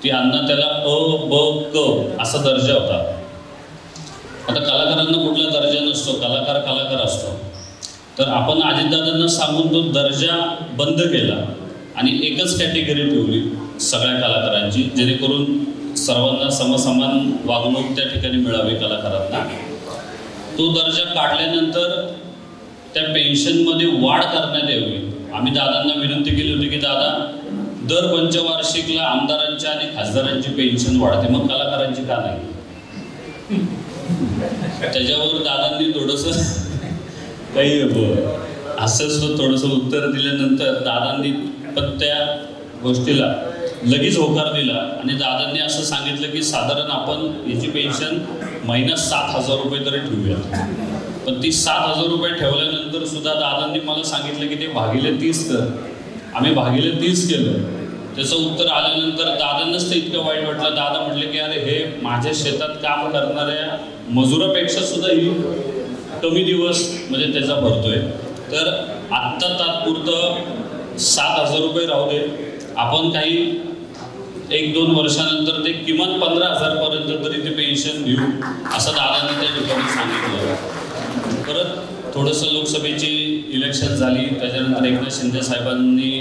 ती अण्णा त्याला अ ब क असा दर्जा होता. आता कलाकारांना कुठला दर्जा नसतो, कलाकार असतो. तर आपण अजितदादांना सांगून तो दर्जा बंद केला आणि एकच कॅटेगरी ठेवली सगळ्या कलाकारांची जेणेकरून सर्वांना समसमान वागणूक त्या ठिकाणी मिळावी कलाकारांना. तो दर्जा काढल्यानंतर त्या पेन्शनमध्ये वाढ करण्यात यावी. आम्ही दादांना विनंती केली होती की दादा दर पंचवार्षिकला आमदारांच्या आणि खासदारांची पेन्शन वाढते मग कलाकारांची का नाही. त्याच्यावर दादांनी थोडंसं काही असंच थोडंसं उत्तर दिल्यानंतर दादांनी पण त्या गोष्टीला लगेच होकार दिला आणि दादांनी असं सांगितलं की साधारण आपण याची पेन्शन महिन्यात 7,000 रुपये तरी ठेवूया. पण ती 7,000 रुपये ठेवल्यानंतर सुद्धा दादांनी मला सांगितलं की ते भागिले 30 कर. आम्ही भागिले 30 केलं. त्याचं उत्तर आल्यानंतर दादांनाच ते इतकं वाईट वाटलं. दादा म्हटले की अरे हे माझ्या शेतात काम करणाऱ्या मजुरापेक्षा सुद्धा ही कमी दिवस म्हणजे त्याचा भरतोय. तर आत्ता तात्पुरतं 7,000 रुपये राहू दे आपण काही 1-2 वर्षानंतर ते किमान 15,000 पर्यंत तरी ते पेन्शन घेऊ असं दादांनी त्या ठिकाणी सांगितलं. परत थोडंसं लोकसभेची इलेक्शन झाली त्याच्यानंतर एकनाथ शिंदे साहेबांनी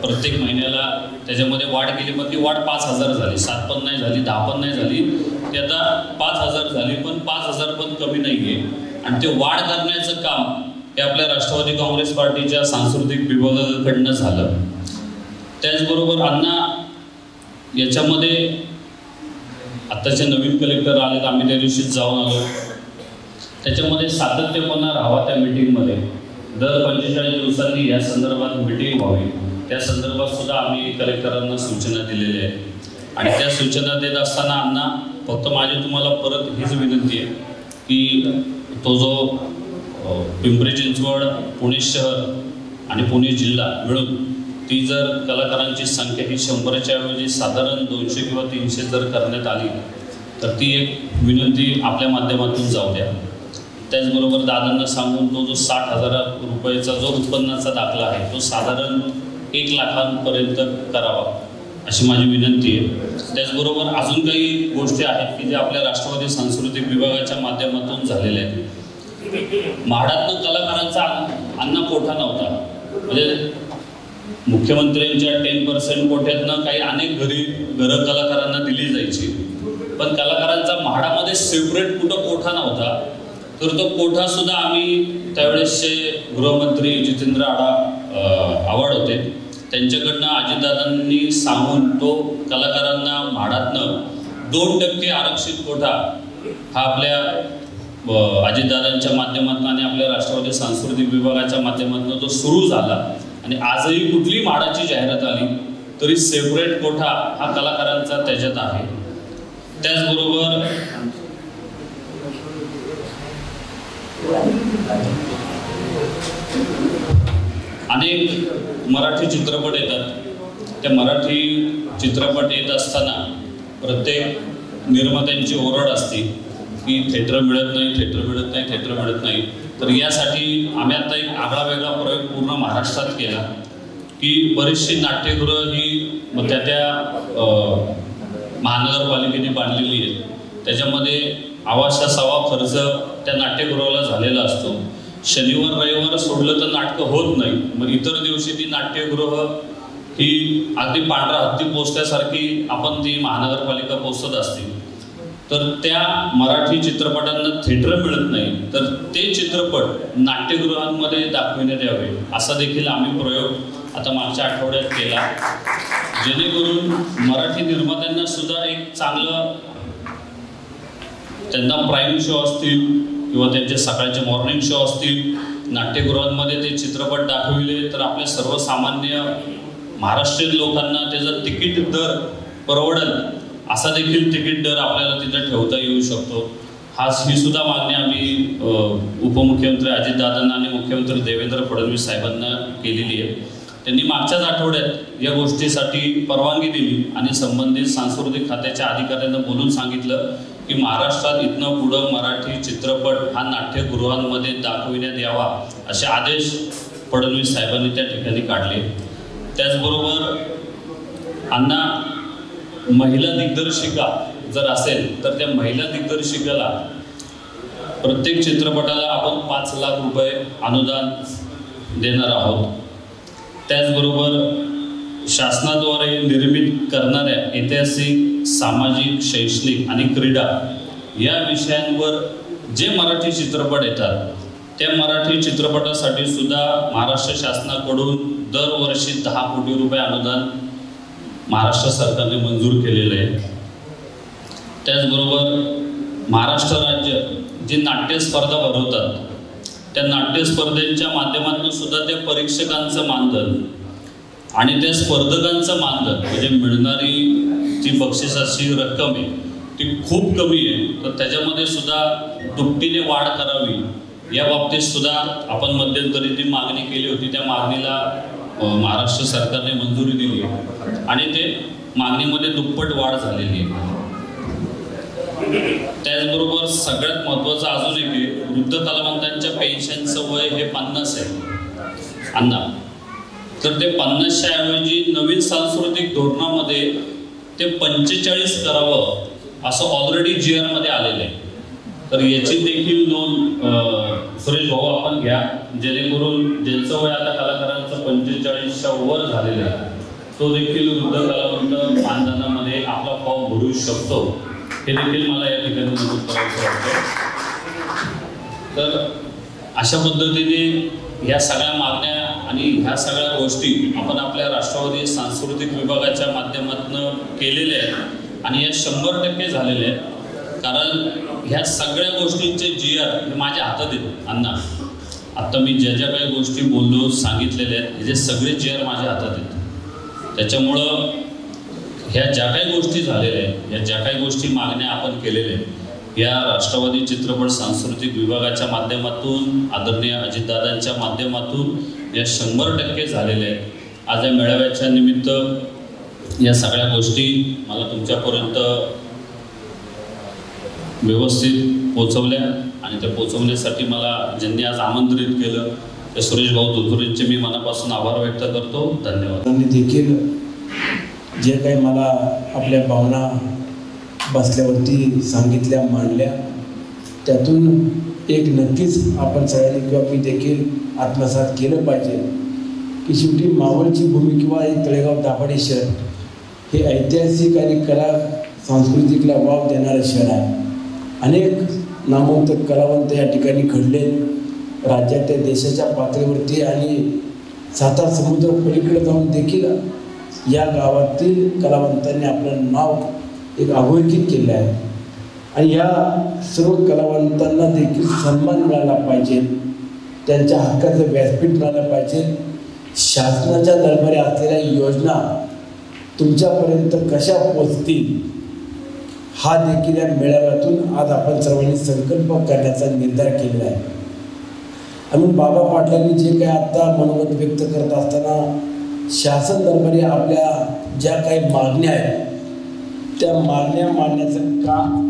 प्रत्येक महिन्याला त्याच्यामध्ये वाढ केली पण ती वाढ 5,000 झाली. 7 पण नाही झाली, 10 पण नाही झाली, ती आता 5,000 झाली. पण 5,000 पण कमी नाही आहे आणि ते वाढ करण्याचं काम हे आपल्या राष्ट्रवादी काँग्रेस पार्टीच्या सांस्कृतिक विभागाकडनं झालं. त्याचबरोबर अण्णा याच्यामध्ये आत्ताचे नवीन कलेक्टर आलेत, आम्ही त्या दिवशीच जाऊन आलो. त्याच्यामध्ये सातत्यपणा राहावा त्या मीटिंगमध्ये. दर 45 दिवसांनी या संदर्भात मीटिंग व्हावी त्या संदर्भात सुद्धा आम्ही कलेक्टरांना सूचना दिलेल्या आहेत. आणि त्या सूचना देत असताना अण्णा फक्त माझी तुम्हाला परत हीच विनंती आहे की तो जो पिंपरी चिंचवड, पुणे शहर आणि पुणे जिल्हा मिळून ती जर कलाकारांची संख्या ही 100च्या ऐवजी साधारण 200 किंवा 300 जर करण्यात आली तर ती एक विनंती आपल्या माध्यमातून जाऊ द्या. त्याचबरोबर दादांना सांगून तो जो 60,000 रुपयाचा जो उत्पन्नाचा दाखला आहे तो साधारण 1 लाखांपर्यंत करावा अशी माझी विनंती आहे. त्याचबरोबर अजून काही गोष्टी आहेत की ज्या आपल्या राष्ट्रवादी सांस्कृतिक विभागाच्या माध्यमातून झालेल्या आहेत. म्हाडातनं कलाकारांचा अन्नपुरवठा नव्हता, म्हणजे मुख्यमंत्र्यांच्या 10% कोट्यातनं काही अनेक घरं कलाकारांना दिली जायची, पण कलाकारांचा म्हाडामध्ये सेपरेट कुठं कोठा नव्हता. तर तो कोठा सुद्धा आम्ही त्यावेळेसचे गृहमंत्री जितेंद्र आव्हाड होते त्यांच्याकडनं अजितदादांनी सांगून तो कलाकारांना म्हाडातनं 2% आरक्षित कोठा हा आपल्या अजितदादांच्या माध्यमातून आणि आपल्या राष्ट्रवादी सांस्कृतिक विभागाच्या माध्यमातून तो सुरू झाला. आणि आजही कुठली म्हाडाची जाहिरात आली तरी सेपरेट कोठा हा कलाकारांचा त्याच्यात आहे. त्याचबरोबर अनेक मराठी चित्रपट येतात. त्या मराठी चित्रपट येत असताना प्रत्येक निर्मात्यांची ओरड असते की थिएटर मिळत नाही. तर यासाठी आम्ही आता एक आगळा वेगळा प्रयोग पूर्ण महाराष्ट्रात केला की बरीचशी नाट्यगृह ही त्या महानगरपालिकेने बांधलेली आहेत. त्याच्यामध्ये आवाशासावा खर्च त्या नाट्यगृहाला झालेला असतो. शनिवार रविवार सोडलं तर नाटकं होत नाही. मग इतर दिवशी ती नाट्यगृह ही अगदी पांढरा हत्ती पोचल्यासारखी आपण ती महानगरपालिका पोचत असते. तर त्या मराठी चित्रपटांना थिएटर मिळत नाही तर ते चित्रपट नाट्यगृहांमध्ये दाखविण्यात यावे असा देखील आम्ही प्रयोग आता मागच्या आठवड्यात केला, जेणेकरून मराठी निर्मात्यांना सुद्धा एक चांगलं त्यांना प्राईम शो असतील किंवा त्यांचे सकाळचे मॉर्निंग शो असतील नाट्यगृहांमध्ये ते चित्रपट दाखविले तर आपल्या सर्वसामान्य महाराष्ट्रीयन लोकांना त्याचा तिकीट दर परवडेल असा देखील तिकीट दर आपल्याला तिथं ठेवता येऊ शकतो. ही सुद्धा मागणी आम्ही उपमुख्यमंत्री अजितदादांना आणि मुख्यमंत्री देवेंद्र फडणवीस साहेबांना केलेली आहे. त्यांनी मागच्याच आठवड्यात या गोष्टीसाठी परवानगी दिली आणि संबंधित सांस्कृतिक खात्याच्या अधिकाऱ्यांना बोलून सांगितलं की महाराष्ट्रात इथनं पुढं मराठी चित्रपट हा नाट्यगृहांमध्ये दाखविण्यात यावा असे आदेश फडणवीस साहेबांनी त्या ठिकाणी काढले. त्याचबरोबर अण्णा महिला दिग्दर्शिका जर असेल तर त्या महिला दिग्दर्शिकेला प्रत्येक चित्रपटाला आपण 5 लाख रुपये अनुदान देणार आहोत. त्याचबरोबर शासनाद्वारे निर्मित करणाऱ्या ऐतिहासिक, सामाजिक, शैक्षणिक आणि क्रीडा या विषयांवर जे मराठी चित्रपट येतात त्या मराठी चित्रपटासाठी सुद्धा महाराष्ट्र शासनाकडून दरवर्षी 10 कोटी रुपये अनुदान महाराष्ट्र सरकारने मंजूर केलेलं आहे. त्याचबरोबर महाराष्ट्र राज्य जी नाट्य स्पर्धा भरवतात त्या नाट्य स्पर्धेच्या माध्यमातून सुद्धा त्या परीक्षकांचं मानधन आणि त्या स्पर्धकांचं मानधन म्हणजे मिळणारी जी बक्षिसाची रक्कम आहे ती खूप कमी आहे. तर त्याच्यामध्ये सुद्धा दुपटीने वाढ करावी या बाबतीत सुद्धा आपण मध्यंतरी ती मागणी केली होती. त्या मागणीला महाराष्ट्र सरकारने मंजुरी दिली आणि ते मागणीमध्ये दुप्पट वाढ झालेली आहे. त्याचबरोबर सगळ्यात महत्त्वाचं अजून एक आहे, वृद्ध कलावंतांच्या पेन्शनचं वय हे 50 आहे अण्णा. तर ते 50च्या ऐवजी नवीन सांस्कृतिक धोरणामध्ये ते 45 करावं असं ऑलरेडी GR मध्ये आलेलं आहे. तर याची देखील नोंद सुरेश भाऊ आपण घ्या, जेणेकरून ज्यांचं वय आता कलाकारांचं 45च्या वर झालेलं आहे तो देखील वृद्ध कलावंत मानधनामध्ये आपला फॉर्म भरू शकतो. हे देखील मला या ठिकाणी नमूद करायचं वाटतं. तर अशा पद्धतीने ह्या सगळ्या मागण्या आणि ह्या सगळ्या गोष्टी आपण आपल्या राष्ट्रवादी सांस्कृतिक विभागाच्या माध्यमातून केलेल्या आहेत आणि या 100% झालेल्या आहेत. कारण ह्या सगळ्या गोष्टींचे GR हे माझ्या हातात आहेत अण्णा. आता मी ज्या ज्या काही गोष्टी बोललो सांगितलेल्या आहेत हे सगळे GR माझ्या हातात आहेत. त्याच्यामुळं ह्या ज्या काही गोष्टी झालेल्या आहेत, या ज्या काही गोष्टी मागण्या आपण केलेल्या आहेत या राष्ट्रवादी चित्रपट सांस्कृतिक विभागाच्या माध्यमातून, आदरणीय अजितदादांच्या माध्यमातून या 100% झालेल्या आहेत. आज या मेळाव्याच्या निमित्त या सगळ्या गोष्टी मला तुमच्यापर्यंत व्यवस्थित पोचवल्या आणि त्या पोचवण्यासाठी मला ज्यांनी आज आमंत्रित केलं त्या सुरेश भाऊ धोत्रेंचे मी मनापासून आभार व्यक्त करतो. धन्यवाद. त्यांनी देखील जे काही मला आपल्या भावना बसल्यावरती सांगितल्या, मांडल्या, त्यातून एक नक्कीच आपण सगळ्यांनी किंवा मी देखील आत्मसात केलं पाहिजे की शेवटी मावळची भूमी किंवा हे तळेगाव दाभाडे शहर हे ऐतिहासिक आणि कला सांस्कृतिकला वाव देणारं शहर आहे. अनेक नामवंत कलावंत या ठिकाणी घडले. राज्याच्या देशाच्या पातळीवरती आणि साता समुद्र पलीकडे जाऊन देखील या गावातील कलावंतांनी आपलं नाव एक अधोरेखित केलं आहे. आणि या सर्व कलावंतांना देखील सन्मान मिळाला पाहिजे, त्यांच्या हक्काचं व्यासपीठ मिळालं पाहिजे. शासनाच्या दरबारी असलेल्या योजना तुमच्यापर्यंत कशा पोचतील हा देखील या मेळाव्यातून आज आपण सर्वांनी संकल्प करण्याचा निर्धार केलेला आहे. आणि बाबा पाटलांनी जे काही आता मनोगत व्यक्त करत असताना शासन दरबारी आपल्या ज्या काही मागण्या आहेत त्या मागण्या मांडण्याचं काम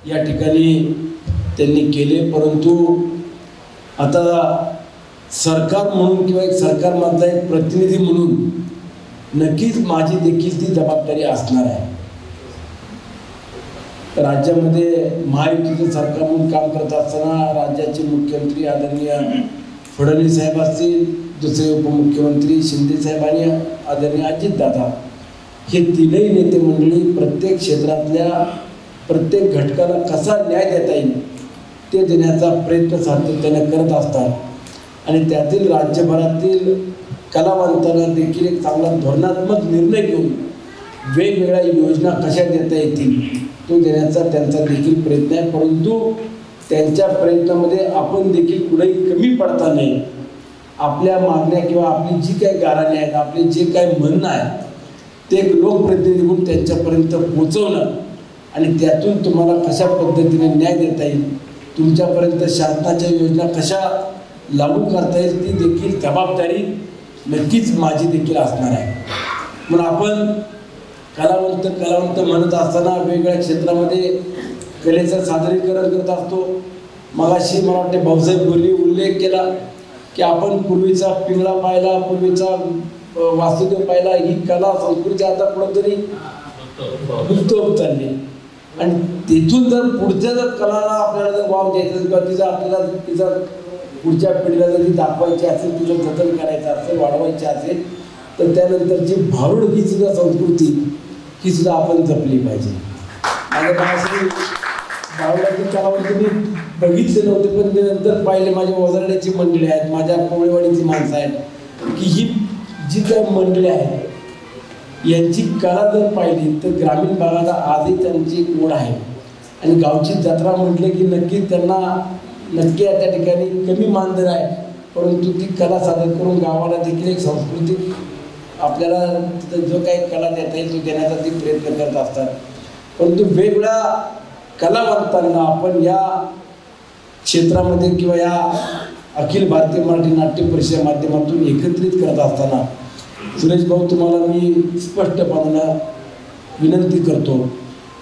या ठिकाणी त्यांनी केले. परंतु आता सरकार म्हणून किंवा एक सरकारमधला एक प्रतिनिधी म्हणून नक्कीच माझी देखील ती जबाबदारी असणार आहे. राज्यामध्ये महायुतीचं सरकार म्हणून काम करत असताना राज्याचे मुख्यमंत्री आदरणीय फडणवीस साहेब असतील, दुसरे उपमुख्यमंत्री शिंदे साहेब आणि आदरणीय अजितदादा हे तीनही नेते मंडळी प्रत्येक क्षेत्रातल्या प्रत्येक घटकाला कसा न्याय देता येईल ते देण्याचा प्रयत्न सातत्याने करत असतात. आणि त्यातील राज्यभरातील कलावंतांना देखील एक चांगला धोरणात्मक निर्णय घेऊन वेगवेगळ्या योजना कशा देता येतील तो देण्याचा त्यांचा देखील प्रयत्न आहे. परंतु त्यांच्या प्रयत्नामध्ये आपण देखील कुठेही कमी पडता नाही. आपल्या मागण्या किंवा आपली जी काही गाऱ्हाणे आहेत, आपले जे काही म्हणणं आहे ते एक लोकप्रतिनिधी म्हणून त्यांच्यापर्यंत पोचवणं आणि त्यातून तुम्हाला कशा पद्धतीने न्याय देता येईल, तुमच्यापर्यंत शासनाच्या योजना कशा लागू करता येईल ती देखील जबाबदारी नक्कीच माझी देखील असणार आहे. म्हणून आपण कलावंत म्हणत असताना वेगवेगळ्या क्षेत्रामध्ये कलेचं सादरीकरण करत असतो. मगाशी मला वाटते भाऊसाहेब बोलली उल्लेख केला की आपण पूर्वीचा पिंगळा पाहिला, पूर्वीचा वासुदेव पाहिला. ही कला संस्कृती आता कुठंतरी लुप्त होत चालली आणि तिथून जर पुढच्या जर कलाला आपल्याला जर वाव द्यायचा किंवा तिचा आपल्याला तिचा पुढच्या पिढीला जर ती दाखवायची असेल, तिचं जतन करायचं असेल, वाढवायची असेल तर त्यानंतरची भारूड ही सुद्धा संस्कृती ही सुद्धा आपण जपली पाहिजे. माझ्या भाषेत भारूडाची कलावंत मी बघितले नव्हते पण ते नंतर पाहिले. माझ्या वजरड्याची मंडळी आहेत, माझ्या कोळेवाडीची माणसं आहेत की ही जी काही मंडळी आहेत यांची कला जर पाहिली तर ग्रामीण भागाला आजही त्यांची एक ओढ आहे. आणि गावची जत्रा म्हटले की नक्की त्यांना नक्की त्या ठिकाणी कमी मानधन आहे, परंतु ती कला सादर करून गावाला देखील एक सांस्कृतिक आपल्याला जो काही कला देता येईल तो देण्याचा ते प्रयत्न करत असतात. परंतु वेगवेगळ्या कलावंतांना आपण या क्षेत्रामध्ये किंवा या अखिल भारतीय मराठी नाट्य परिषदेच्या माध्यमातून एकत्रित करत असताना सुरेश भाऊ तुम्हाला मी स्पष्टपणानं विनंती करतो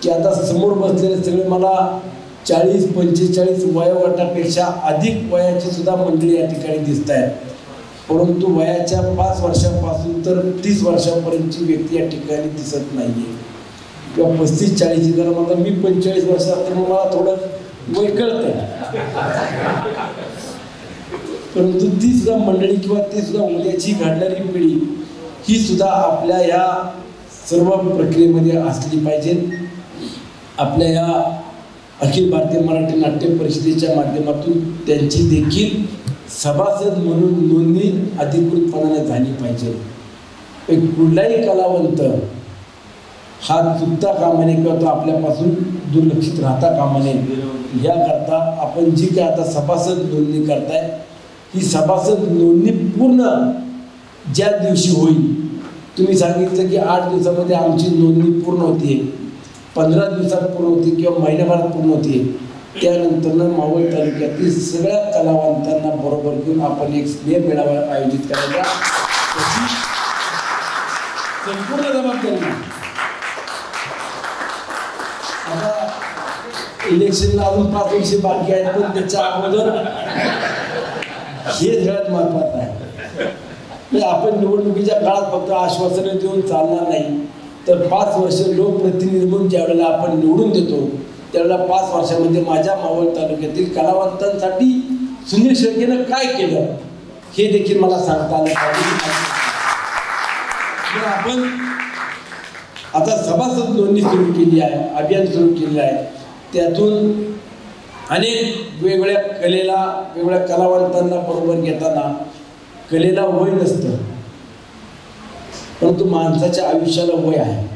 की आता समोर बसलेले सगळे मला 40-45 वयोगटापेक्षा अधिक वयाची सुद्धा मंडळी या ठिकाणी दिसत आहेत. परंतु वयाच्या 5 वर्षांपासून तर 30 वर्षांपर्यंतची व्यक्ती या ठिकाणी दिसत नाहीये किंवा 35-40 जर मला मी 45 वर्षात तर मला थोडं वय कळतं. परंतु ती सुद्धा मंडळी किंवा ती सुद्धा उद्याची घडणारी पिढी ही सुद्धा आपल्या या सर्व प्रक्रियेमध्ये असली पाहिजे. आपल्या या अखिल भारतीय मराठी नाट्य परिषदेच्या माध्यमातून त्यांची देखील सभासद म्हणून नोंदणी अधिकृतपणाने झाली पाहिजे. कुठलाही कलावंत हा चुकता कामा नये किंवा तो आपल्यापासून दुर्लक्षित राहता कामा नये याकरता आपण जी काय आता सभासद नोंदणी करताय ही सभासद नोंदणी पूर्ण ज्या दिवशी होईल, तुम्ही सांगितलं की 8 दिवसामध्ये आमची नोंदणी पूर्ण होती, 15 दिवसात पूर्ण होती किंवा महिन्याभरात पूर्ण होती. त्यानंतर मावळ तालुक्यातील सगळ्या कलावंतांना बरोबर घेऊन आपण एक स्नेह मेळावा आयोजित करायचा त्याची संपूर्ण जबाबदारी. आता इलेक्शनला अजून 5 वर्ष बाकी आहेत, पण त्याच्या अगोदर हे सगळ्यात महत्वाचं आहे. म्हणजे आपण निवडणुकीच्या काळात फक्त आश्वासनं देऊन चालणार नाही, तर 5 वर्ष लोकप्रतिनिधी म्हणून ज्या वेळेला आपण निवडून देतो त्यावेळेला 5 वर्षामध्ये माझ्या मावळ तालुक्यातील कलावंतांसाठी सुनील शेळकेनं काय केलं हे देखील मला सांगता आलं पाहिजे. आपण आता सभासद नोंदणी सुरू केली आहे, अभियान सुरू केलेलं आहे. त्यातून अनेक वेगवेगळ्या कलेला वेगवेगळ्या कलावंतांना बरोबर घेताना कलेला वय नसतं, परंतु माणसाच्या आयुष्याला वय आहे.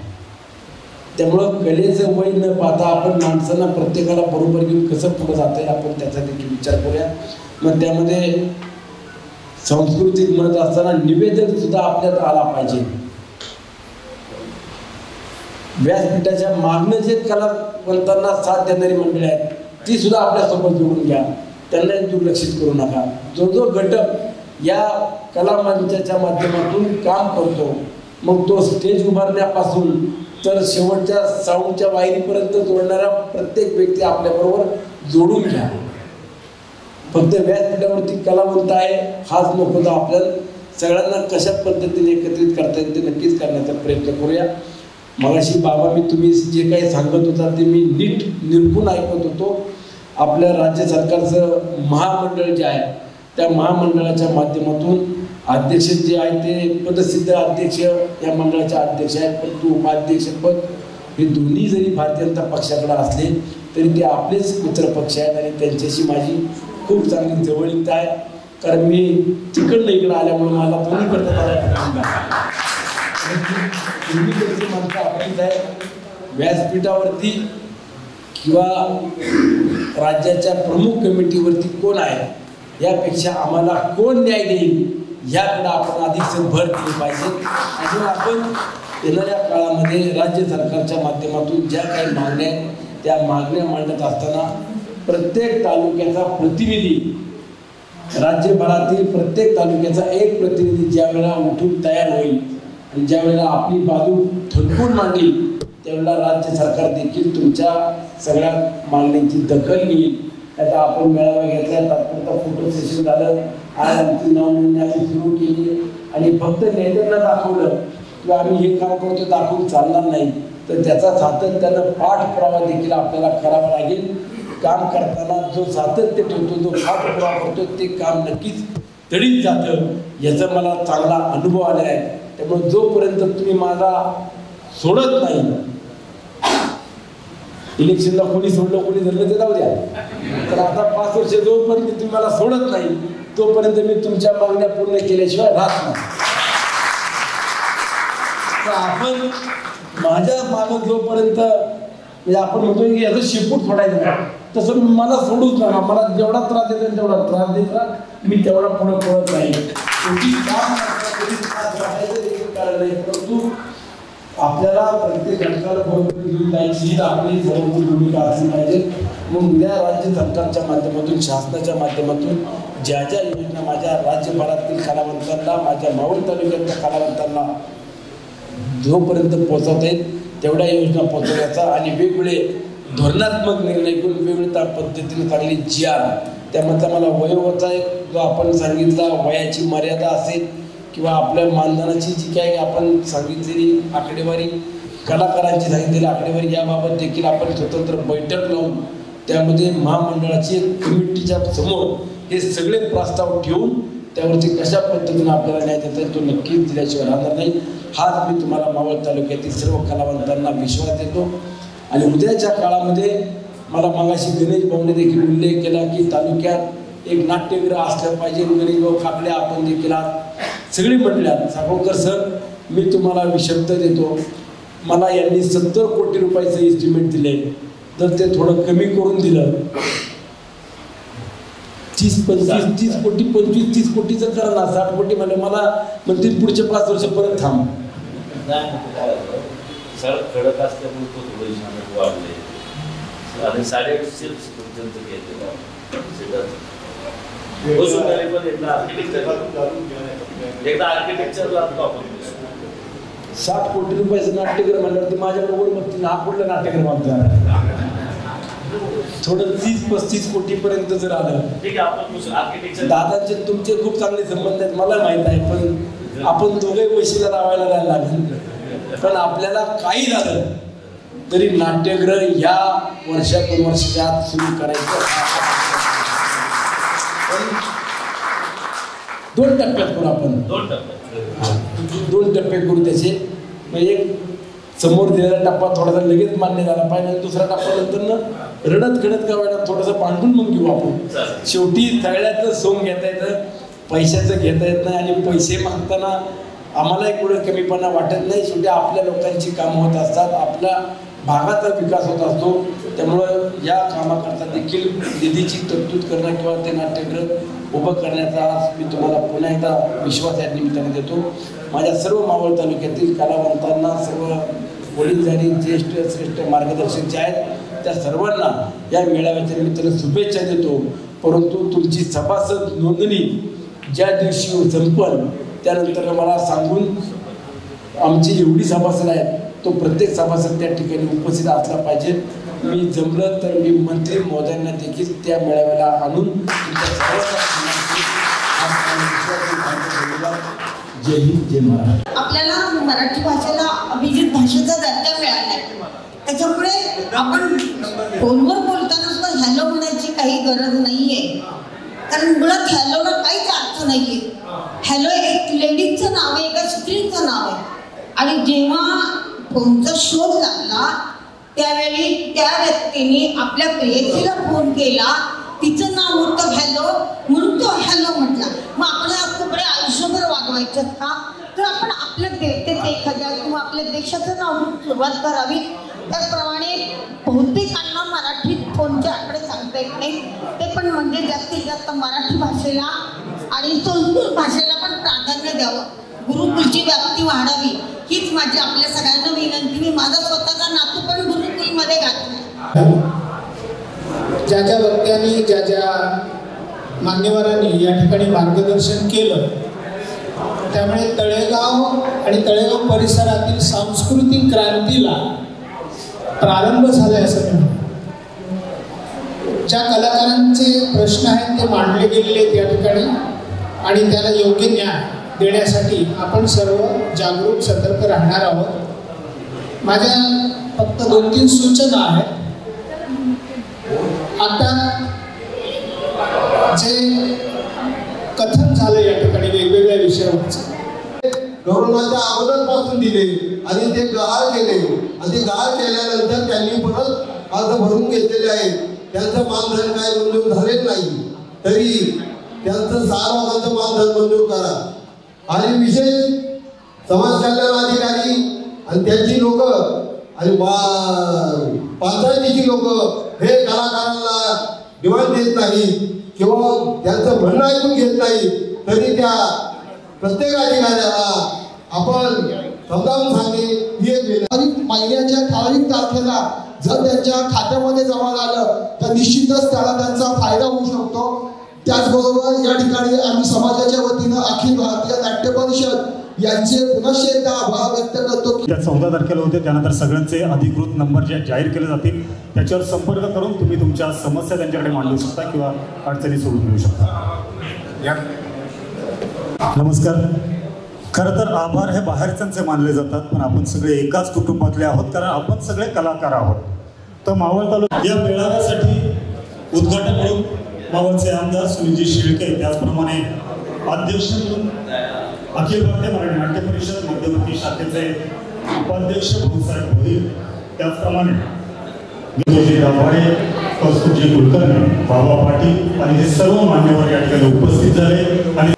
त्यामुळं कलेचं वय न पाहता आपण माणसांना प्रत्येकाला बरोबर घेऊन कसं पुढे जाता येईल आपण त्याचा देखील विचार करूया. मग त्यामध्ये सांस्कृतिक म्हणत असताना निवेदन सुद्धा आपल्यात आला पाहिजे. व्यासपीठाच्या मागणं जे कलावंतांना साथ देणारी मंडळी आहेत ती सुद्धा आपल्यासोबत जोडून घ्या, त्यांना दुर्लक्षित करू नका. जो जो घटक या कलामंचाच्या माध्यमातून काम करतो, मग तो स्टेज उभारण्यापासून तर शेवटच्या साऊंडच्या वायरीपर्यंत जोडणारा प्रत्येक व्यक्ती आपल्याबरोबर जोडून घ्या. फक्त व्यासपीठावरती कलावंत आहे हाच नको, तर आपल्याला सगळ्यांना कशा पद्धतीने एकत्रित करता येईल ते नक्कीच करण्याचा प्रयत्न करूया. मगाशी बाबा मी तुम्ही जे काही सांगत होता ते मी नीट निरखून ऐकत होतो. आपल्या राज्य सरकारचं महामंडळ जे आहे त्या महामंडळाच्या माध्यमातून अध्यक्ष जे आहे ते पदसिद्ध अध्यक्ष या मंडळाचे अध्यक्ष आहेत, परंतु उपाध्यक्षपद हे दोन्ही जरी भारतीय जनता पक्षाकडे असले तरी ते आपलेच मित्रपक्ष आहेत आणि त्यांच्याशी माझी खूप चांगली जवळीकता आहे. कारण मी तिकडनं इकडं आल्यामुळे मला दोन्ही करता दोन्हीकडची माणसं आपलीच आहे. व्यासपीठावरती किंवा राज्याच्या प्रमुख कमिटीवरती कोण आहे यापेक्षा आम्हाला कोण न्याय देईल याकडे आपण अधिक भर दिली पाहिजे. आणि आपण येणाऱ्या काळामध्ये राज्य सरकारच्या माध्यमातून ज्या काही मागण्या आहेत त्या मागण्या मांडत असताना प्रत्येक तालुक्याचा प्रतिनिधी, राज्यभरातील प्रत्येक तालुक्याचा एक प्रतिनिधी ज्या वेळेला उठून तयार होईल आणि ज्या वेळेला आपली बाजू ठणकून मांडेल त्यावेळेला राज्य सरकार देखील तुमच्या सगळ्या मागण्यांची दखल घेईल. आता आपण मेळावा घेतला, तात्पुरता फोटो सेशन झालं, आज आमची नावनोंदणी आम्ही सुरू केली आणि फक्त नेत्यांना दाखवलं किंवा आम्ही हे काम करतो दाखवून चालणार नाही, तर त्याचा सातत्यानं पाठपुरावा देखील आपल्याला करावा लागेल. काम करताना जो सातत्य ठेवतो, जो पाठपुरावा करतो ते काम नक्कीच तडीत जातं, याचा मला चांगला अनुभव आला आहे. त्यामुळे जोपर्यंत तुम्ही मला सोडत नाही, इलेक्शनला कोणी सोडलं कोणी धरलं ते जाऊ द्या, तर आता 5 वर्ष जोपर्यंत तुम्ही मला सोडत नाही तोपर्यंत मी तुमच्या मागण्या पूर्ण केल्याशिवाय राहत नाही. तर आपण माझ्या मागं जोपर्यंत म्हणजे आपण म्हणतो की याचं शेपूट सोडायचं नाही, तसं मला सोडूच नका. मला जेवढा त्रास देतो तेवढा त्रास देत राहा, मी तेवढा पुढे पळत नाही. कारण नाही, परंतु आपल्याला प्रत्येक घटकाला बरोबर घेऊन जायची ही आपली सर्वोच्च भूमिका असली पाहिजे. मग उद्या राज्य सरकारच्या माध्यमातून, शासनाच्या माध्यमातून ज्या ज्या योजना माझ्या राज्यभरातील कलावंतांना, माझ्या मावळ तालुक्यातल्या कलावंतांना जोपर्यंत पोहोचवता येईल तेवढ्या योजना पोहोचवण्याचा आणि वेगवेगळे धोरणात्मक निर्णय घेऊन वेगवेगळ्या पद्धतीने चांगली जी आर त्यामधला मला वयोवचा जो आपण सांगितला वयाची मर्यादा असेल किंवा आपल्या मानधनाची जी काही आपण सांगितलेली आकडेवारी, कलाकारांची सांगितलेली आकडेवारी याबाबत देखील आपण स्वतंत्र बैठक लावून त्यामध्ये महामंडळाची कमिटीच्या समोर हे सगळे प्रस्ताव ठेवून त्यावरती कशा पद्धतीने आपल्याला न्याय देता येईल तो नक्कीच दिल्याशिवाय राहणार नाही. हाच मी तुम्हाला मावळ तालुक्यातील सर्व कलावंतांना विश्वास देतो. आणि उद्याच्या काळामध्ये मला मगाशी गणेश भाऊने देखील उल्लेख केला की तालुक्यात एक नाट्यगृह असलं पाहिजे. गणेश भाऊ काकडे आपण देखील सगळी म्हटल्यात. साकोळकर सर, मी तुम्हाला शब्द देतो, मला यांनी 70 कोटी रुपयाचं एस्टिमेट दिले, तर ते थोडं कमी करून दिलं 30 कोटी 25-30 कोटीचं करा ना, 60 कोटी म्हणजे मला म्हणतील पुढचे 5 वर्ष परत थांब. खडक असल्यामुळे तो थोडं शांत वाढले आणि 850 पर्यंत घेतलेला बसून झाले. पण एकदा आर्किटेक्चर लागतो आपण 60 कोटी रुपयाचं नाट्यगृह म्हणल्यावरती माझ्या मोबाईल मग हा कुठलं नाट्यगृह मागतो थोडं 30-35 कोटी पर्यंत जर आलं. ठीक आहे, आपण आर्किटेक्चर दादाचे तुमचे खूप चांगले संबंध आहेत मला माहित आहे, पण आपण दोघे वशिला लावायला जायला लागेल. पण आपल्याला काही झालं तरी नाट्यगृह या 2 वर्षाच्या आत सुरू करायचं. 2 टप्प्यात करू आपण, 2 टप्पे करू त्याचे. म्हणजे एक समोर दिलेला टप्पा थोडासा लगेच मान्य झाला पाहिजे आणि दुसरा टप्पा नंतर रडत खडत का वेळा थोडंसं भांडून मग घेऊ आपण. शेवटी सगळ्यातलं सोंग घेता येतं, पैशाचं घेता येत नाही आणि पैसे मागताना आम्हालाही कुठं कमीपणा वाटत नाही. शेवटी आपल्या लोकांची कामं होत असतात, आपल्या भागाचा विकास होत असतो. त्यामुळं या कामाकरता देखील निधीची तरतूद करणं किंवा ते नाट्यगृह उभं करण्याचा आज मी तुम्हाला पुन्हा एकदा विश्वास या निमित्ताने देतो. माझ्या सर्व मावळ तालुक्यातील कलावंतांना, सर्व वडील आणि ज्येष्ठ श्रेष्ठ मार्गदर्शक जे आहेत त्या सर्वांना या मेळाव्याच्या निमित्ताने शुभेच्छा देतो. परंतु तुमची सभासद नोंदणी ज्या दिवशी संपल त्यानंतर मला सांगून आमची एवढी सभासद आहेत तो प्रत्येक सभासद त्या ठिकाणी उपस्थित असला पाहिजे. मी जमलं तर मी मंत्री महोदयांना देखील त्या मेळाव्याला आणून जय हिंद जय महाराष्ट्र. आपल्याला मराठी भाषेला अभिजित भाषेचा दर्जा मिळाला आहे, त्याच्यामुळे आपण फोनवर बोलताना सुद्धा हॅलो म्हणायची काही गरज नाहीये, कारण मुळात हॅलोला काहीच अर्थ नाहीये. हॅलो एक लेडीजचं नाव आहे, एका स्त्रीचं नाव आहे. आणि जेव्हा फोनचा शोध लागला त्यावेळी त्या व्यक्तीने आपल्या प्रेयसीला फोन केला, तिचं नाव होतं हॅलो म्हणून तो हॅलो म्हटला. मग आपल्या तुकडे आयुष्यभर वागवायचं का? तर आपण आपल्या देवतेचं एखाद्या किंवा आपल्या देशाचं नाव म्हणून सुरुवात करावी. त्याचप्रमाणे बहुतेकांना मराठीत फोनचे आकडे सांगता येत नाही, ते पण म्हणजे जास्तीत जास्त मराठी भाषेला आणि संस्कृत भाषेला पण प्राधान्य द्यावं. गुरुकुलची व्याप्ती वाढावी हीच माझी आपल्या सगळ्यांना विनंती. मी माझा स्वतःचा नातू पण गुरुकुलमध्ये घातला. ज्या ज्या वक्त्यांनी ज्या ज्या मान्यवरांनी या ठिकाणी मार्गदर्शन केलं त्यामुळे तळेगाव आणि तळेगाव परिसरातील सांस्कृतिक क्रांतीला प्रारंभ झालाय असं मी म्हणतो. ज्या कलाकारांचे प्रश्न आहेत ते मांडले गेलेले आहेत या ठिकाणी आणि त्याला योग्य न्याय देण्यासाठी आपण सर्व जागरूक सतर्क राहणार आहोत. माझ्या फक्त 2-3 सूचना आहेत. आता जे कथन झालं या ठिकाणी वेगवेगळ्या विषयावरचं गव्हर्नमेंटच्या अगोदरपासून दिले आणि ते गहाळ केले आणि ते गहाळ केल्यानंतर त्यांनी परत अर्ज भरून घेतलेले आहेत. त्यांचं मानधन काय मंजूर झालेलं नाही, तरी त्यांचं 6 लोकांचं मानधन मंजूर करा. आणि विशेष समाज कल्याण अधिकारी आणि त्यांची लोक आणि पंचायतीची लोक हे कलाकारांना डिमांड देत नाही किंवा त्यांचं म्हणणं ऐकून घेत नाही, तरी त्या प्रत्येक अधिकाऱ्याला आपण समजावून सांगणे ही एक महिन्याच्या ठराविक तारखेला जर त्यांच्या खात्यामध्ये जमा झालं तर निश्चितच त्याला त्यांचा फायदा होऊ शकतो. त्याचबरोबर या ठिकाणी आम्ही समाजाच्या वतीनं अखिल भारतीय नाट्य परिषद यांचे पुनश्च एकदा आभार व्यक्त करतो. 14 तारखेला होते, त्यानंतर सगळ्यांचे अधिकृत नंबर जे जाहीर केले जातील त्याच्यावर संपर्क करून तुम्ही तुमच्या समस्या त्यांच्याकडे मांडू शकता किंवा अडचणी सोडून घेऊ शकता. नमस्कार. खरं तर आभार हे बाहेरच्यांचे मानले जातात, पण आपण सगळे एकाच कुटुंबातले आहोत, कारण आपण सगळे कलाकार आहोत. तर मावळ तालुका या मेळाव्यासाठी उद्घाटन म्हणून मावळचे आमदार सुनीलजी शेळके, त्याचप्रमाणे अध्यक्ष म्हणून अखिल भारतीय मराठी नाट्य परिषद मध्यवर्ती शाखेचे उपाध्यक्ष भाऊसाहेब भोईर, त्याचप्रमाणे विजयजी दाभाडे, कौस्तुभजी कुलकर्णी, बाबा पाटील आणि हे सर्व मान्यवर या ठिकाणी उपस्थित झाले. आणि